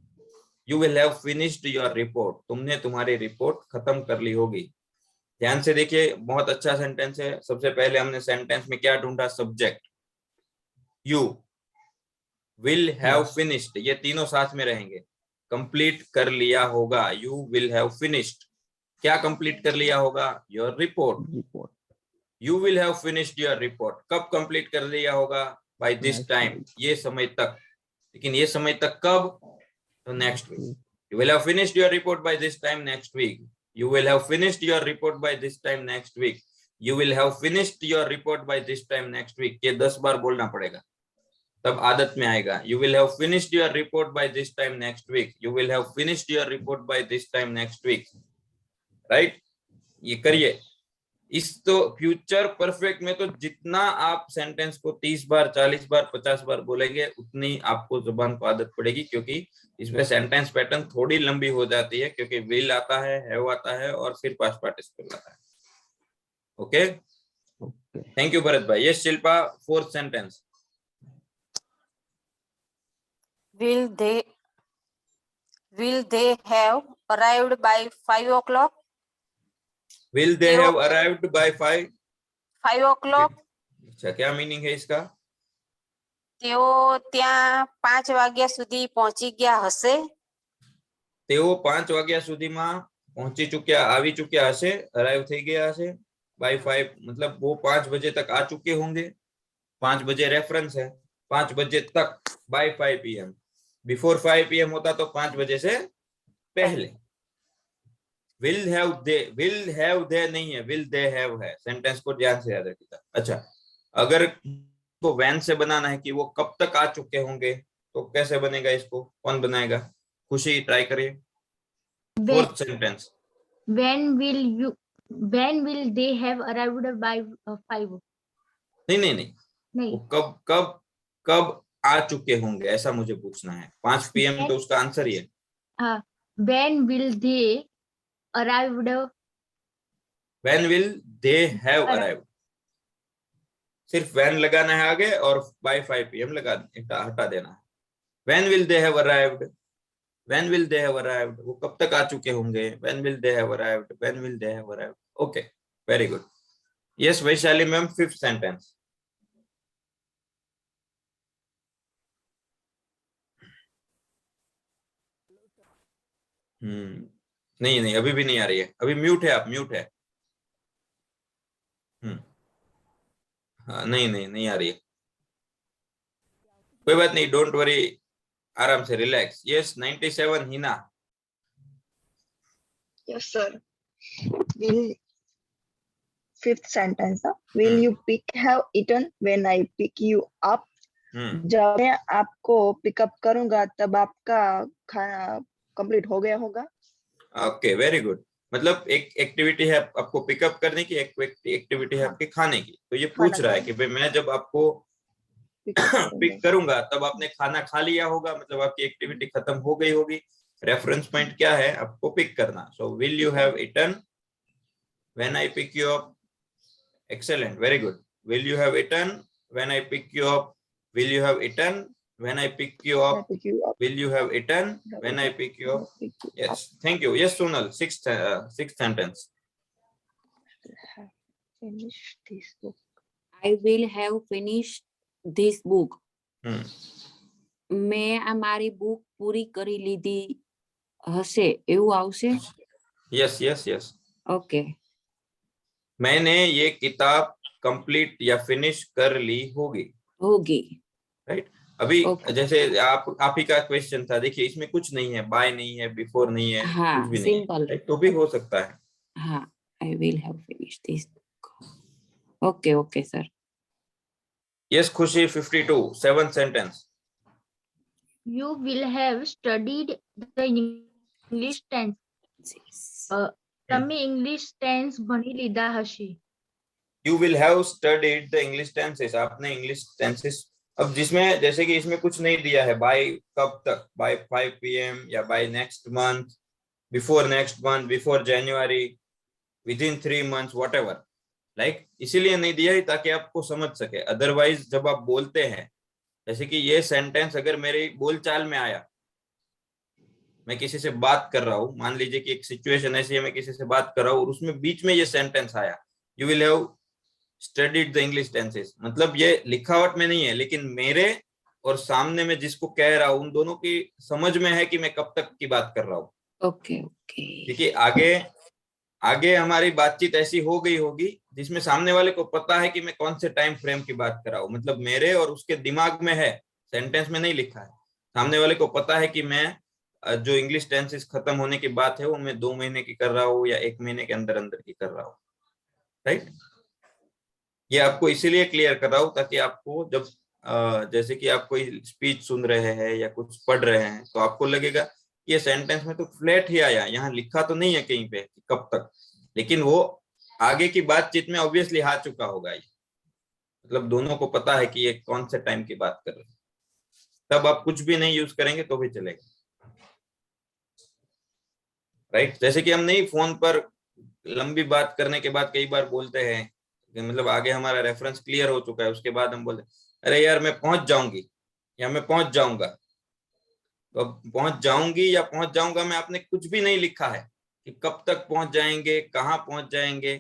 you will have finished your report, तुमने तुम्हारी रिपोर्ट खत्म कर ली होगी। ध्यान से देखिए, बहुत अच्छा सेंटेंस है। सबसे पहले हमने सेंटेंस में क्या ढूंढा? Subject, you will have finished, ये तीनों साथ में रहेंगे। कंप्लीट कर लिया होगा, यू विल हैव फिनिश्ड। क्या कंप्लीट कर लिया होगा? Your report. You will have finished your report, कब कंप्लीट कर लिया होगा? बाय दिस टाइम, ये समय तक। लेकिन ये समय तक कब? तो next week. You will have finished your report by this time next week. You will have finished your report by this time next week. You will have finished your report by this time next week. ये 10 बार बोलना पड़ेगा, तब आदत में आएगा। You will have finished your report by this time next week. You will have finished your report by this time next week, right. ये करिए। इस तो फ्यूचर परफेक्ट में तो जितना आप सेंटेंस को 30 बार, 40 बार, 50 बार बोलेंगे, उतनी आपको जुबान को आदत पड़ेगी, क्योंकि इसमें सेंटेंस पैटर्न थोड़ी लंबी हो जाती है, क्योंकि विल आता है, हैव आता है और फिर पास्ट पार्टिसिपल आता है। ओके थैंक यू भरत भाई। Yes Shilpa, fourth sentence. will they have arrived by 5 o'clock? Will they have arrived by 5 o'clock? अच्छा, क्या मीनिंग है इसका? તેઓ ત્યાં 5 વાગ્યા સુધી પહોંચી ગયા હશે. તેઓ 5 વાગ્યા સુધીમાં પહોંચી ચૂક્યા, આવી ચૂક્યા હશે, અરાઈવ થઈ ગયા હશે। by 5 मतलब वो 5 बजे तक आ चुके होंगे। 5 बजे रेफरेंस है, 5 बजे तक by 5 PM। बिफोर 5 PM होता तो 5 बजे से पहले। will have they नहीं है, will they have है। सेंटेंस को ध्यान से याद रखिएगा। अच्छा, अगर तो when से बनाना है कि वो कब तक आ चुके होंगे, तो कैसे बनेगा? इसको कौन बनाएगा? खुशी ट्राई करिए। Fourth sentence. when will they have arrived by 5? नहीं, वो कब आ चुके होंगे ऐसा मुझे पूछना है। 5 PM तो उसका आंसर ही है। हाँ, when will they arrived? When will they have arrived? सिर्फ when लगाना है आगे और by 5 PM हटा देना है। When will they have arrived? When will they have arrived? वो कब तक आ चुके होंगे? When will they have arrived? When will they have arrived? Okay, very good. Yes, Vaishali ma'am, 5th sentence. नहीं, अभी भी नहीं आ रही है। अभी म्यूट है, आप म्यूट है। हाँ, नहीं आ रही है। कोई बात नहीं, डोंट वरी, आराम से relax. Yes 97 Hina. Yes, sir. Will fifth sentence. Will you have eaten when I pick you up? जब मैं आपको पिकअप करूंगा तब आपका खाना कंप्लीट हो गया होगा। Okay, very good. मतलब एक एक्टिविटी है आपको पिकअप करने की, एक एक्टिविटी है आपके खाने की। तो ये पूछ रहा है कि भाई मैं जब आपको पिक करूंगा तब आपने खाना खा लिया होगा, मतलब आपकी एक्टिविटी खत्म हो गई होगी। रेफरेंस पॉइंट क्या है? आपको पिक करना। So will you have eaten when I pick you up? Excellent, very good. Will you have eaten when I pick you up? Will you have eaten when I pick you up? Will you have eaten when I pick you up? Yes, thank you. Yes, Sonal, sixth sentence. Finish this book. I will have finished this book. मैं અમારી book પૂરી કરી લીધી હશે એવું આવશે? Yes. Okay. मैंने ये किताब कंप्लीट या फिनिश कर ली होगी। राइट। अभी जैसे आप ही का क्वेश्चन था, देखिए इसमें कुछ नहीं है, बाय नहीं है, बिफोर नहीं है, कुछ भी नहीं है, right? तो भी हो सकता है। हाँ, I will have finished this book. Okay, sir. Yes, Khushi, 52, 7th sentence. You will have studied the English tense. તમે English tense ભણી લીધા હશે. You will have studied the English tenses. आपने English tenses, अब जिसमें जैसे कि इसमें कुछ नहीं दिया है, बाय कब तक, बाय 5 PM या by next month, before next month, before January, within 3 months, whatever, like इसीलिए नहीं दिया है ताकि आपको समझ सके। अदरवाइज जब आप बोलते हैं, जैसे कि ये सेंटेंस अगर मेरी बोलचाल में आया, मैं किसी से बात कर रहा हूँ, मान लीजिए कि एक सिचुएशन ऐसी है, मैं किसी से बात कर रहा हूँ और उसमें बीच में ये सेंटेंस आया, you will have studied the English tenses, मतलब ये लिखावट में नहीं है, लेकिन मेरे और सामने में जिसको कह रहा हूं उन दोनों की समझ में है कि मैं कब तक की बात कर रहा हूँ। ओके। देखिए आगे हमारी बातचीत ऐसी हो गई होगी जिसमें सामने वाले को पता है कि मैं कौन से टाइम फ्रेम की बात कर रहा हूँ, मतलब मेरे और उसके दिमाग में है, सेंटेंस में नहीं लिखा है। सामने वाले को पता है कि मैं जो इंग्लिश टेंसेस खत्म होने की बात है वो मैं 2 महीने की कर रहा हूँ या 1 महीने के अंदर की कर रहा हूँ। राइट, ये आपको इसीलिए क्लियर कर रहा हूँ ताकि आपको जब जैसे कि आप कोई स्पीच सुन रहे हैं या कुछ पढ़ रहे हैं तो आपको लगेगा ये सेंटेंस में तो फ्लैट ही आया, यहाँ लिखा तो नहीं है कहीं पे कब तक, लेकिन वो आगे की बातचीत में ऑब्वियसली आ चुका होगा। ये मतलब दोनों को पता है कि ये कौन से टाइम की बात कर रहे हैं, तब आप कुछ भी नहीं यूज करेंगे तो भी चलेगा। राइट, जैसे कि हम नहीं फोन पर लंबी बात करने के बाद कई बार बोलते हैं कि मतलब आगे हमारा रेफरेंस क्लियर हो चुका है, उसके बाद हम बोले अरे यार मैं पहुंच जाऊंगी या मैं पहुंच जाऊंगा, तो अब पहुंच जाऊंगी या पहुंच जाऊंगा में आपने कुछ भी नहीं लिखा है कि कब तक पहुंच जाएंगे, कहाँ पहुंच जाएंगे,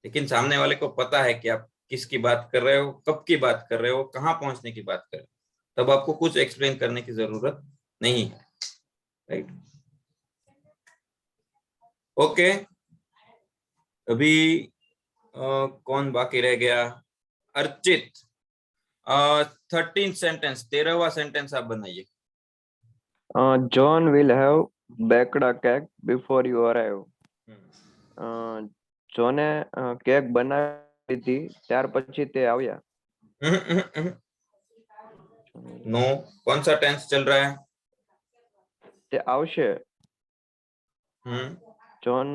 लेकिन सामने वाले को पता है कि आप किसकी बात कर रहे हो, कब की बात कर रहे हो, कहाँ पहुंचने की बात कर रहे हो, तब आपको कुछ एक्सप्लेन करने की जरूरत नहीं है, राइट। ओके, अभी कौन बाकी रह गया? अर्चित, 13 सेंटेंस, 13वां सेंटेंस आप बनाइए। John will have baked a cake before you arrive. જોને કેક બનાવી લીધી ત્યાર પછી તે આવ્યા. नो, कौन सा टेंस चल रहा है? તે આવશે. જોન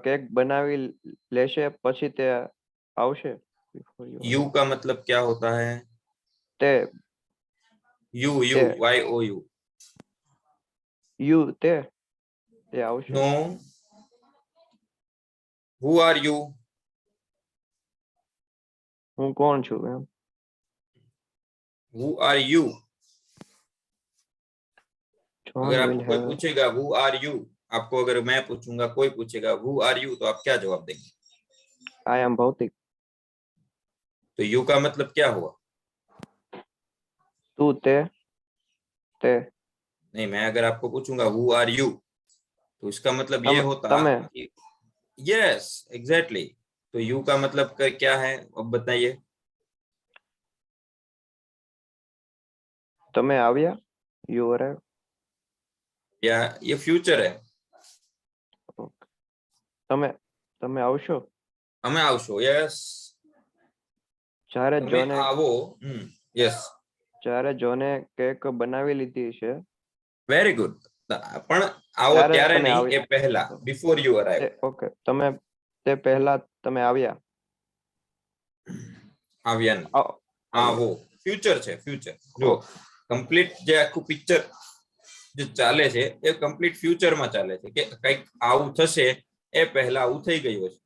કેક बनावी લેશે પછી તે આવશે. यू का मतलब क्या होता है? તે. You YOU. यू તે આવશે. No, who are you? હું કોણ છું એમ. Who are you? अगर will आपको कोई have- पूछेगा who are you, आपको अगर मैं पूछूंगा, कोई पूछेगा who are you, तो आप क्या जवाब देंगे? I am भौतिक. तो यू का मतलब क्या हुआ? तू ते. नहीं, मैं अगर आपको पूछूंगा who are you, तो इसका मतलब ये होता तमे. Yes exactly. तो यू का मतलब क्या है अब बताइए? तमे આવ્યા. You arrive. या ये फ्यूचर है। તમે આવશો. અમે આવશો, यस। જ્યારે જોને આવો, यस। જ્યારે જોને કેક બનાવી લીધી છે. Very good. પણ આવો ત્યારે નહીં, એ પહેલા, before you arrive. ઓકે, તમે તે પહેલા તમે આવ્યા. આવ્યા નહીં, આવો ફ્યુચર છે, ફ્યુચર। જો કમ્પ્લીટ જે આખું પિક્ચર જે ચાલે છે એ કમ્પ્લીટ ફ્યુચર માં ચાલે છે કે કંઈક આવું થશે, એ પહેલા આવું થઈ ગયું છે।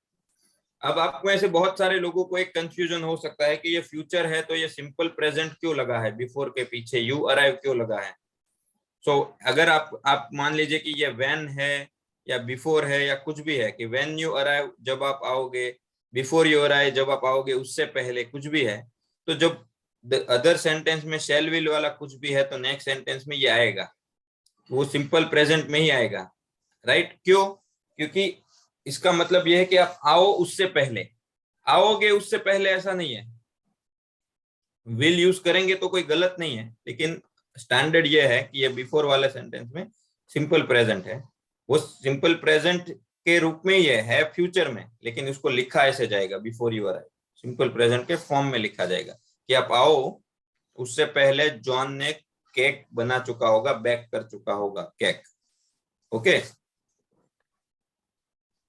अब आपको ऐसे बहुत सारे लोगों को एक कंफ्यूजन हो सकता है कि ये फ्यूचर है तो ये सिंपल प्रेजेंट क्यों लगा है, बिफोर के पीछे यू अराइव क्यों लगा है। सो अगर आप मान लीजिए कि ये व्हेन है या बिफोर है या कुछ भी है, कि व्हेन यू अराइव जब आप आओगे, बिफोर यू अराइव जब आप आओगे, उससे पहले कुछ भी है, तो जब अदर सेंटेंस में शैल विल वाला कुछ भी है तो नेक्स्ट सेंटेंस में ये आएगा, वो सिंपल प्रेजेंट में ही आएगा, राइट। क्यों? क्योंकि इसका मतलब यह है कि आप आओ उससे पहले, आओगे उससे पहले ऐसा नहीं है। विल यूज करेंगे तो कोई गलत नहीं है, लेकिन स्टैंडर्ड ये है कि ये बिफोर वाले सेंटेंस में सिंपल प्रेजेंट है, वो सिंपल प्रेजेंट के रूप में ये है फ्यूचर में, लेकिन उसको लिखा ऐसे जाएगा before you arrive, simple present के फॉर्म में लिखा जाएगा कि आप आओ उससे पहले जॉन ने केक बना चुका होगा, बेक कर चुका होगा cake. Okay,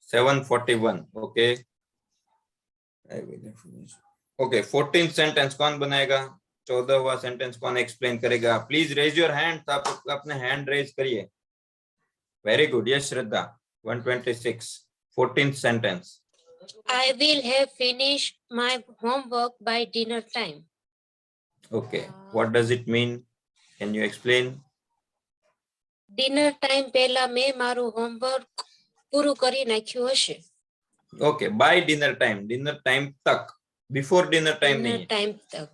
741। Okay okay, 14th sentence कौन बनाएगा? 14वां सेंटेंस कौन एक्सप्लेन करेगा? Please raise your hand. आप अपने हैंड रेज करिए। Very good, yes Shraddha. 126, 14th sentence. I will have finished my homework by dinner time. Okay, what does it mean? Can you explain? Dinner time પહેલા મેં મારું homework પૂરું કરી નાખ્યું હશે. Okay, by dinner time तक, before dinner time नहीं है, टाइम तक।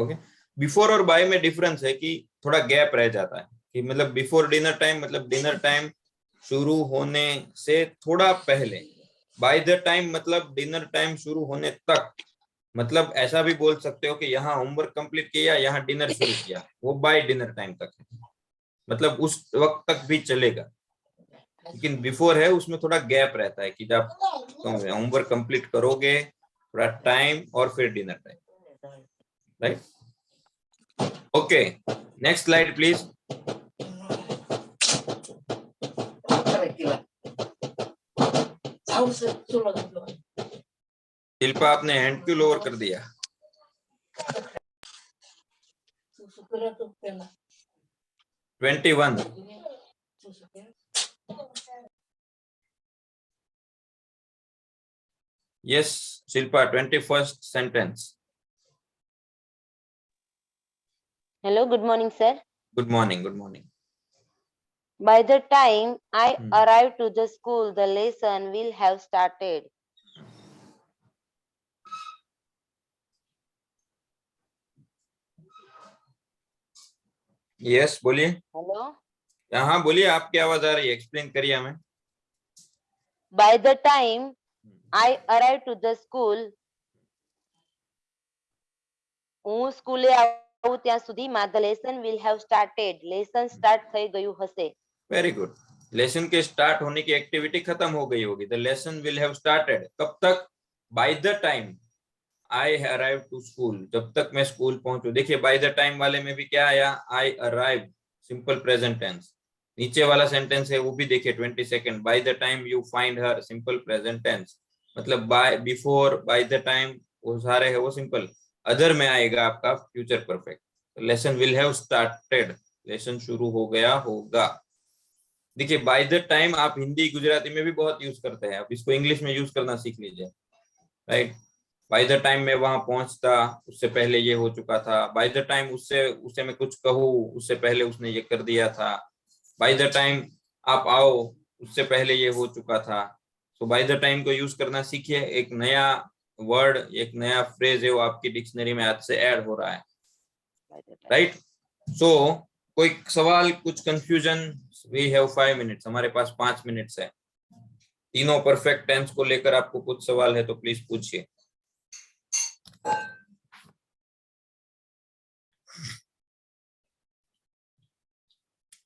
ओके। बिफोर और बाय में डिफरेंस है कि थोड़ा गैप रह जाता है, कि मतलब बिफोर डिनर टाइम मतलब डिनर टाइम शुरू होने से थोड़ा पहले, बाय द टाइम मतलब डिनर टाइम शुरू होने तक। मतलब ऐसा भी बोल सकते हो कि यहाँ होमवर्क कंप्लीट किया, यहाँ डिनर शुरू किया, वो बाय डिनर टाइम तक है, मतलब उस वक्त तक भी चलेगा। लेकिन बिफोर है उसमें थोड़ा गैप रहता है कि जब होमवर्क कंप्लीट करोगे, थोड़ा टाइम और फिर dinner time, right. Okay, next slide please. Shilpa, आपने हैंड क्यों लोअर कर दिया? (21) yes Shilpa, 21st sentence. Hello, good morning, sir. Good morning, good morning. By the time I arrive to the school, the lesson will have started. Yes, बोलिए. Hello. हाँ बोलिए, आपकी आवाज आ रही है, एक्सप्लेन करिए हमें. By the time I arrive to the school, હું સ્કૂલે આવું ત્યાં સુધીમાં the lesson will have started. Lesson start થઈ ગયું હશે. Very good. लेसन के स्टार्ट होने की एक्टिविटी खत्म हो गई होगी. The lesson will have started. कब तक? By the time I arrive to school. जब तक मैं स्कूल पहुंचू. देखिए by the time वाले में भी क्या आया? I arrived. Simple present tense. नीचे वाला सेंटेंस है वो भी देखिए 22nd. By the time you find her. Simple present tense. मतलब by, before, by the time वो सारे है वो सिंपल. अदर में आएगा आपका future perfect. Lesson will have started. Lesson शुरू हो गया होगा. देखिए बाय द टाइम आप हिंदी गुजराती में भी बहुत यूज करते हैं. आप इसको इंग्लिश में यूज करना सीख लीजिए. राइट. बाय द टाइम मैं वहां पहुंचता, उससे पहले ये हो चुका था. बाय द टाइम उससे मैं कुछ कहूँ, उससे पहले उसने ये कर दिया था. बाय द टाइम आप आओ, उससे पहले ये हो चुका था. तो बाय द टाइम को यूज करना सीखिए. एक नया वर्ड, एक नया फ्रेज है वो आपकी डिक्शनरी में आज से ऐड हो रहा है. राइट. सो कोई सवाल, कुछ कंफ्यूजन? We have 5 minutes. हमारे पास 5 मिनट्स है. तीनों परफेक्ट टेंस को लेकर आपको कुछ सवाल है तो प्लीज पूछिए.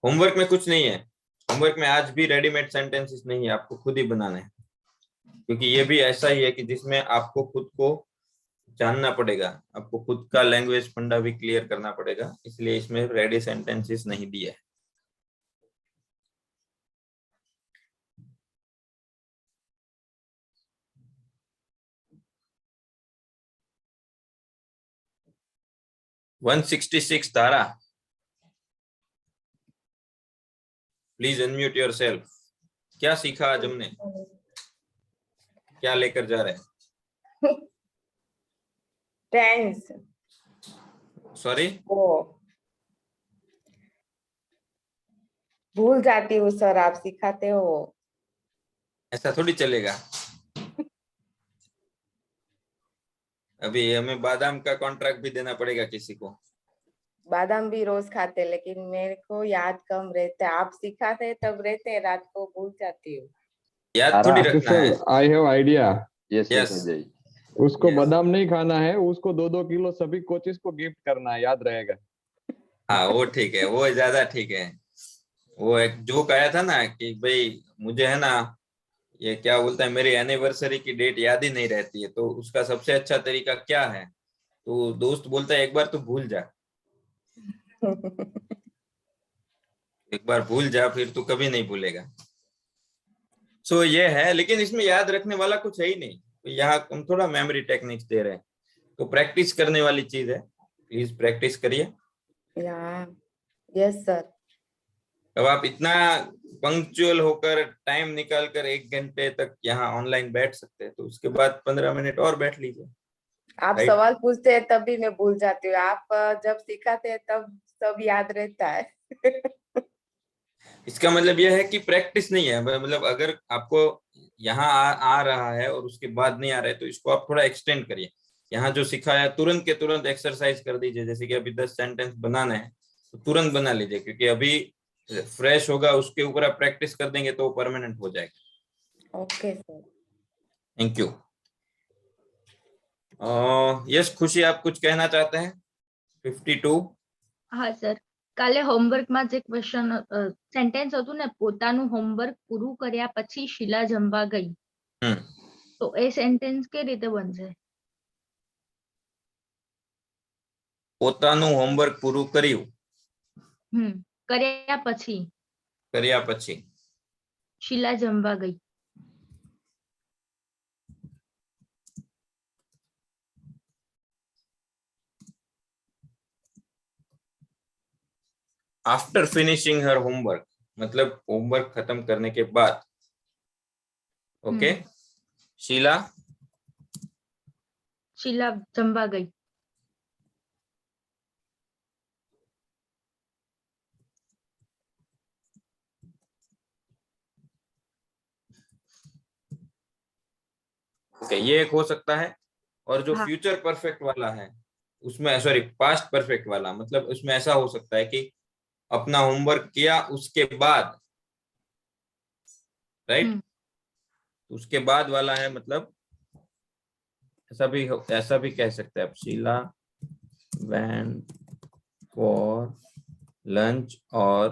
होमवर्क में कुछ नहीं है. होमवर्क में आज भी रेडीमेड सेंटेंसेस नहीं है, आपको खुद ही बनाने हैं. क्योंकि ये भी ऐसा ही है कि जिसमें आपको खुद को जानना पड़ेगा, आपको खुद का लैंग्वेज फंडा भी क्लियर करना पड़ेगा. इसलिए इसमें रेडी सेंटेंसेस नहीं दिए है. वन 166 धारा. Please unmute yourself. क्या सीखा आज हमने? क्या लेकर जा रहे हैं? टेंस. सॉरी, भूल जाती हूँ सर, आप सिखाते हो. ऐसा थोड़ी चलेगा. अभी हमें बादाम का कॉन्ट्रैक्ट भी देना पड़ेगा किसी को. बादाम भी रोज खाते, लेकिन मेरे को याद कम रहता है. आप सिखाते तब रहते हैं, रात को भूल जाती हूँ. याद थोड़ी रखना है. I have idea. यस. उसको बादाम नहीं खाना है, उसको 2-2 किलो सभी कोचेस को गिफ्ट करना है, याद रहेगा. हाँ वो ठीक है, वो ज्यादा ठीक है. वो एक जोक आया था ना कि भाई मुझे है ना, ये क्या बोलता है, मेरी एनिवर्सरी की डेट याद ही नहीं रहती है, तो उसका सबसे अच्छा तरीका क्या है? तो दोस्त बोलता है एक बार तो भूल जा. एक बार भूल जा, फिर तू कभी नहीं भूलेगा. सो ये है, लेकिन इसमें याद रखने वाला कुछ है ही नहीं. तो यहाँ हम थोड़ा मेमोरी टेक्निक्स दे रहे हैं, तो प्रैक्टिस करने वाली चीज है. प्लीज प्रैक्टिस करिए. Yes sir. अब आप इतना पंक्चुअल होकर टाइम निकाल कर 1 घंटे तक यहाँ ऑनलाइन बैठ सकते हैं, तो उसके बाद 15 मिनट और बैठ लीजिए. आप सवाल पूछते हैं तब भी मैं भूल जाती हूँ. आप जब सिखाते हैं तब सब याद रहता है. इसका मतलब यह है कि प्रैक्टिस नहीं है. मतलब अगर आपको यहाँ आ रहा है और उसके बाद नहीं आ रहा है, तो इसको आप थोड़ा एक्सटेंड करिए. यहाँ जो सिखाया तुरंत के तुरंत एक्सरसाइज कर दीजिए. जैसे कि अभी 10 सेंटेंस बनाना है तो तुरंत बना लीजिए, क्योंकि अभी फ्रेश होगा, उसके ऊपर आप प्रैक्टिस कर देंगे तो परमानेंट हो जाएगा. Okay sir. Thank you. Yes खुशी, आप कुछ कहना चाहते हैं? 52. હા સર, કાલે હોમવર્કમાં જે ક્વેશ્ચન સેન્ટેન્સ હતું ને, પોતાનું હોમવર્ક પૂરું કર્યા પછી શીલા જમવા ગઈ, તો એ સેન્ટેન્સ કે રીતે બનશે? પોતાનું હોમવર્ક પૂરું કર્યું. કર્યા પછી શીલા જમવા ગઈ. आफ्टर फिनिशिंग हर होमवर्क, मतलब होमवर्क खत्म करने के बाद. ओके. शीला શીલા જમવા ગઈ. ओके, ये एक हो सकता है। और जो हाँ। फ्यूचर परफेक्ट वाला है उसमें, सॉरी पास्ट परफेक्ट वाला, मतलब उसमें ऐसा हो सकता है कि अपना होमवर्क किया उसके बाद, राइट, उसके बाद वाला है, मतलब ऐसा भी कह सकते हैं आप। Sheila went for lunch or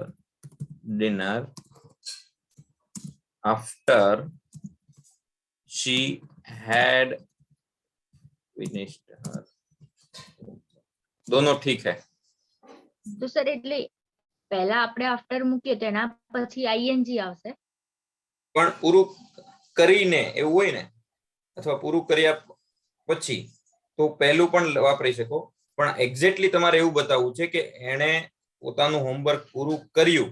dinner after she had finished her. दोनों ठीक है। તો સર એટલે પહેલા આપણે આફ્ટર મૂકીએ તો એના પછી આઈએનજી આવશે. પણ પૂરું કરીને એવું હોય ને, અથવા પૂરું કર્યા પછી તો પહેલું પણ વાપરી શકો, પણ એક્ઝેક્ટલી તમારે એવું બતાવવું છે કે એણે પોતાનું હોમવર્ક પૂરું કર્યું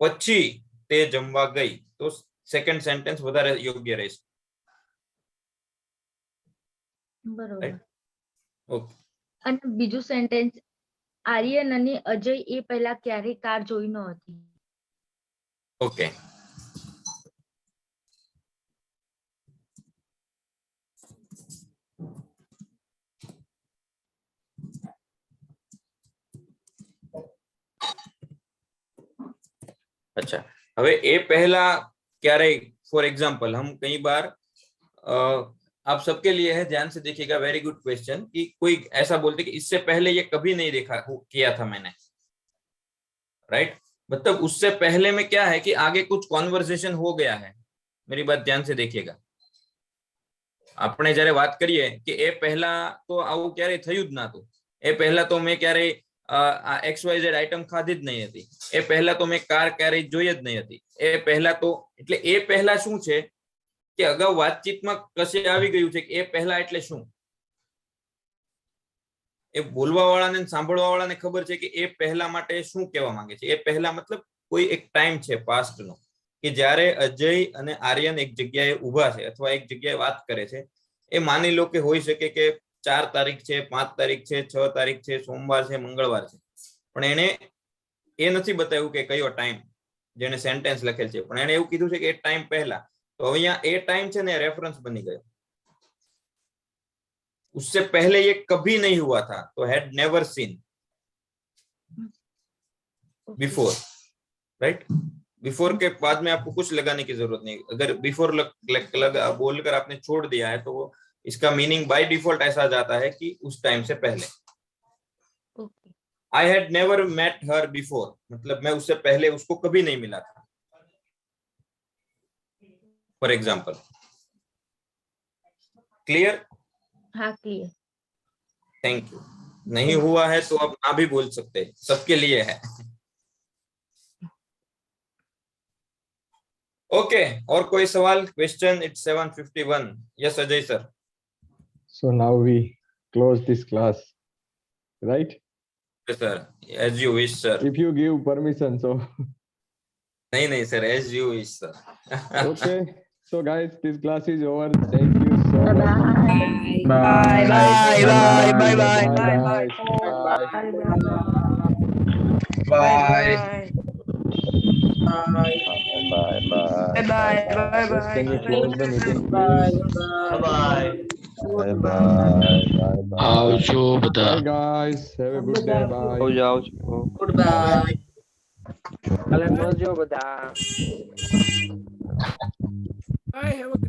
પછી તે જમવા ગઈ, તો સેકન્ડ સેન્ટેન્સ વધારે યોગ્ય રહેશે. બરોબર. ઓકે, અને બીજું સેન્ટેન્સ, આર્યન અને અજય એ પહેલા ક્યારે કાર જોઈ નહોતી. ઓકે, अच्छा, હવે એ પહેલા ક્યારે, फॉर एग्जांपल हम कई बार आप सबके लिए है, ध्यान से देखिएगा, वेरी गुड क्वेश्चन, कि कोई ऐसा बोलते कि इससे पहले ये कभी नहीं देखा किया था मैंने, राइट, मतलब उससे पहले में क्या है कि आगे कुछ कॉन्वर्सेशन हो गया है। मेरी बात ध्यान से देखिएगा, આપણે જ્યારે વાત કરીએ કે એ પહેલા તો આવું ક્યારે થયું જ ના હતું, એ પહેલા તો મેં ક્યારે XYZ આઈટમ ખાધી જ નહીં હતી, એ પહેલા તો મેં કાર ક્યારે જોઈ જ નહીં હતી, એ પહેલા તો, એટલે એ પહેલા શું છે કે અગાઉ વાતચીતમાં કશે આવી ગયું છે કે એ પહેલા એટલે શું, એ બોલવા વાળાને સાંભળવા વાળાને ખબર છે કે એ પહેલા માટે શું કહેવા માંગે છે। એ પહેલા મતલબ કોઈ એક ટાઈમ છે પાસ્ટનો કે જ્યારે અજય અને આર્યન એક જગ્યાએ ઊભા છે અથવા એક જગ્યાએ વાત કરે છે। એ માની લો કે હોઈ શકે કે 4 તારીખ છે, 5 તારીખ છે, 6 તારીખ છે, સોમવાર છે, મંગળવાર છે, પણ એને એ નથી બતાવ્યું કે કયો ટાઈમ, જેને સેન્ટેન્સ લખેલ છે, પણ એને એવું કીધું છે કે એ ટાઈમ પહેલા, तो અહીંયા ए टाइम છે ને रेफरेंस बनी गयो, उससे पहले ये कभी नहीं हुआ था, तो had never seen before, right. Before के बाद में आपको कुछ लगाने की जरूरत नहीं, अगर बिफोर बोलकर आपने छोड़ दिया है तो वो इसका मीनिंग बाय डिफॉल्ट ऐसा जाता है कि उस टाइम से पहले। I had never met her before, मतलब मैं उससे पहले उसको कभी नहीं मिला था, फॉर एग्जाम्पल। क्लियर? हाँ क्लियर। Thank you. नहीं हुआ है तो आप ना भी बोल सकते, सबके लिए है। ओके, और कोई सवाल, question? It's 7:51। Yes Ajay sir. So now we close this class, right? Yes sir, as you wish sir. If you give permission, so. नहीं sir, as you wish sir. Okay. So guys, this class is over. Thank you so much. Bye bye bye bye bye Bye. bye. Can you close the meeting, bye bye. આવજો બધા. Bye guys. Have a good day. Bye. આવજો. Goodbye. કાલે મળજો બધા. Bye. Have a good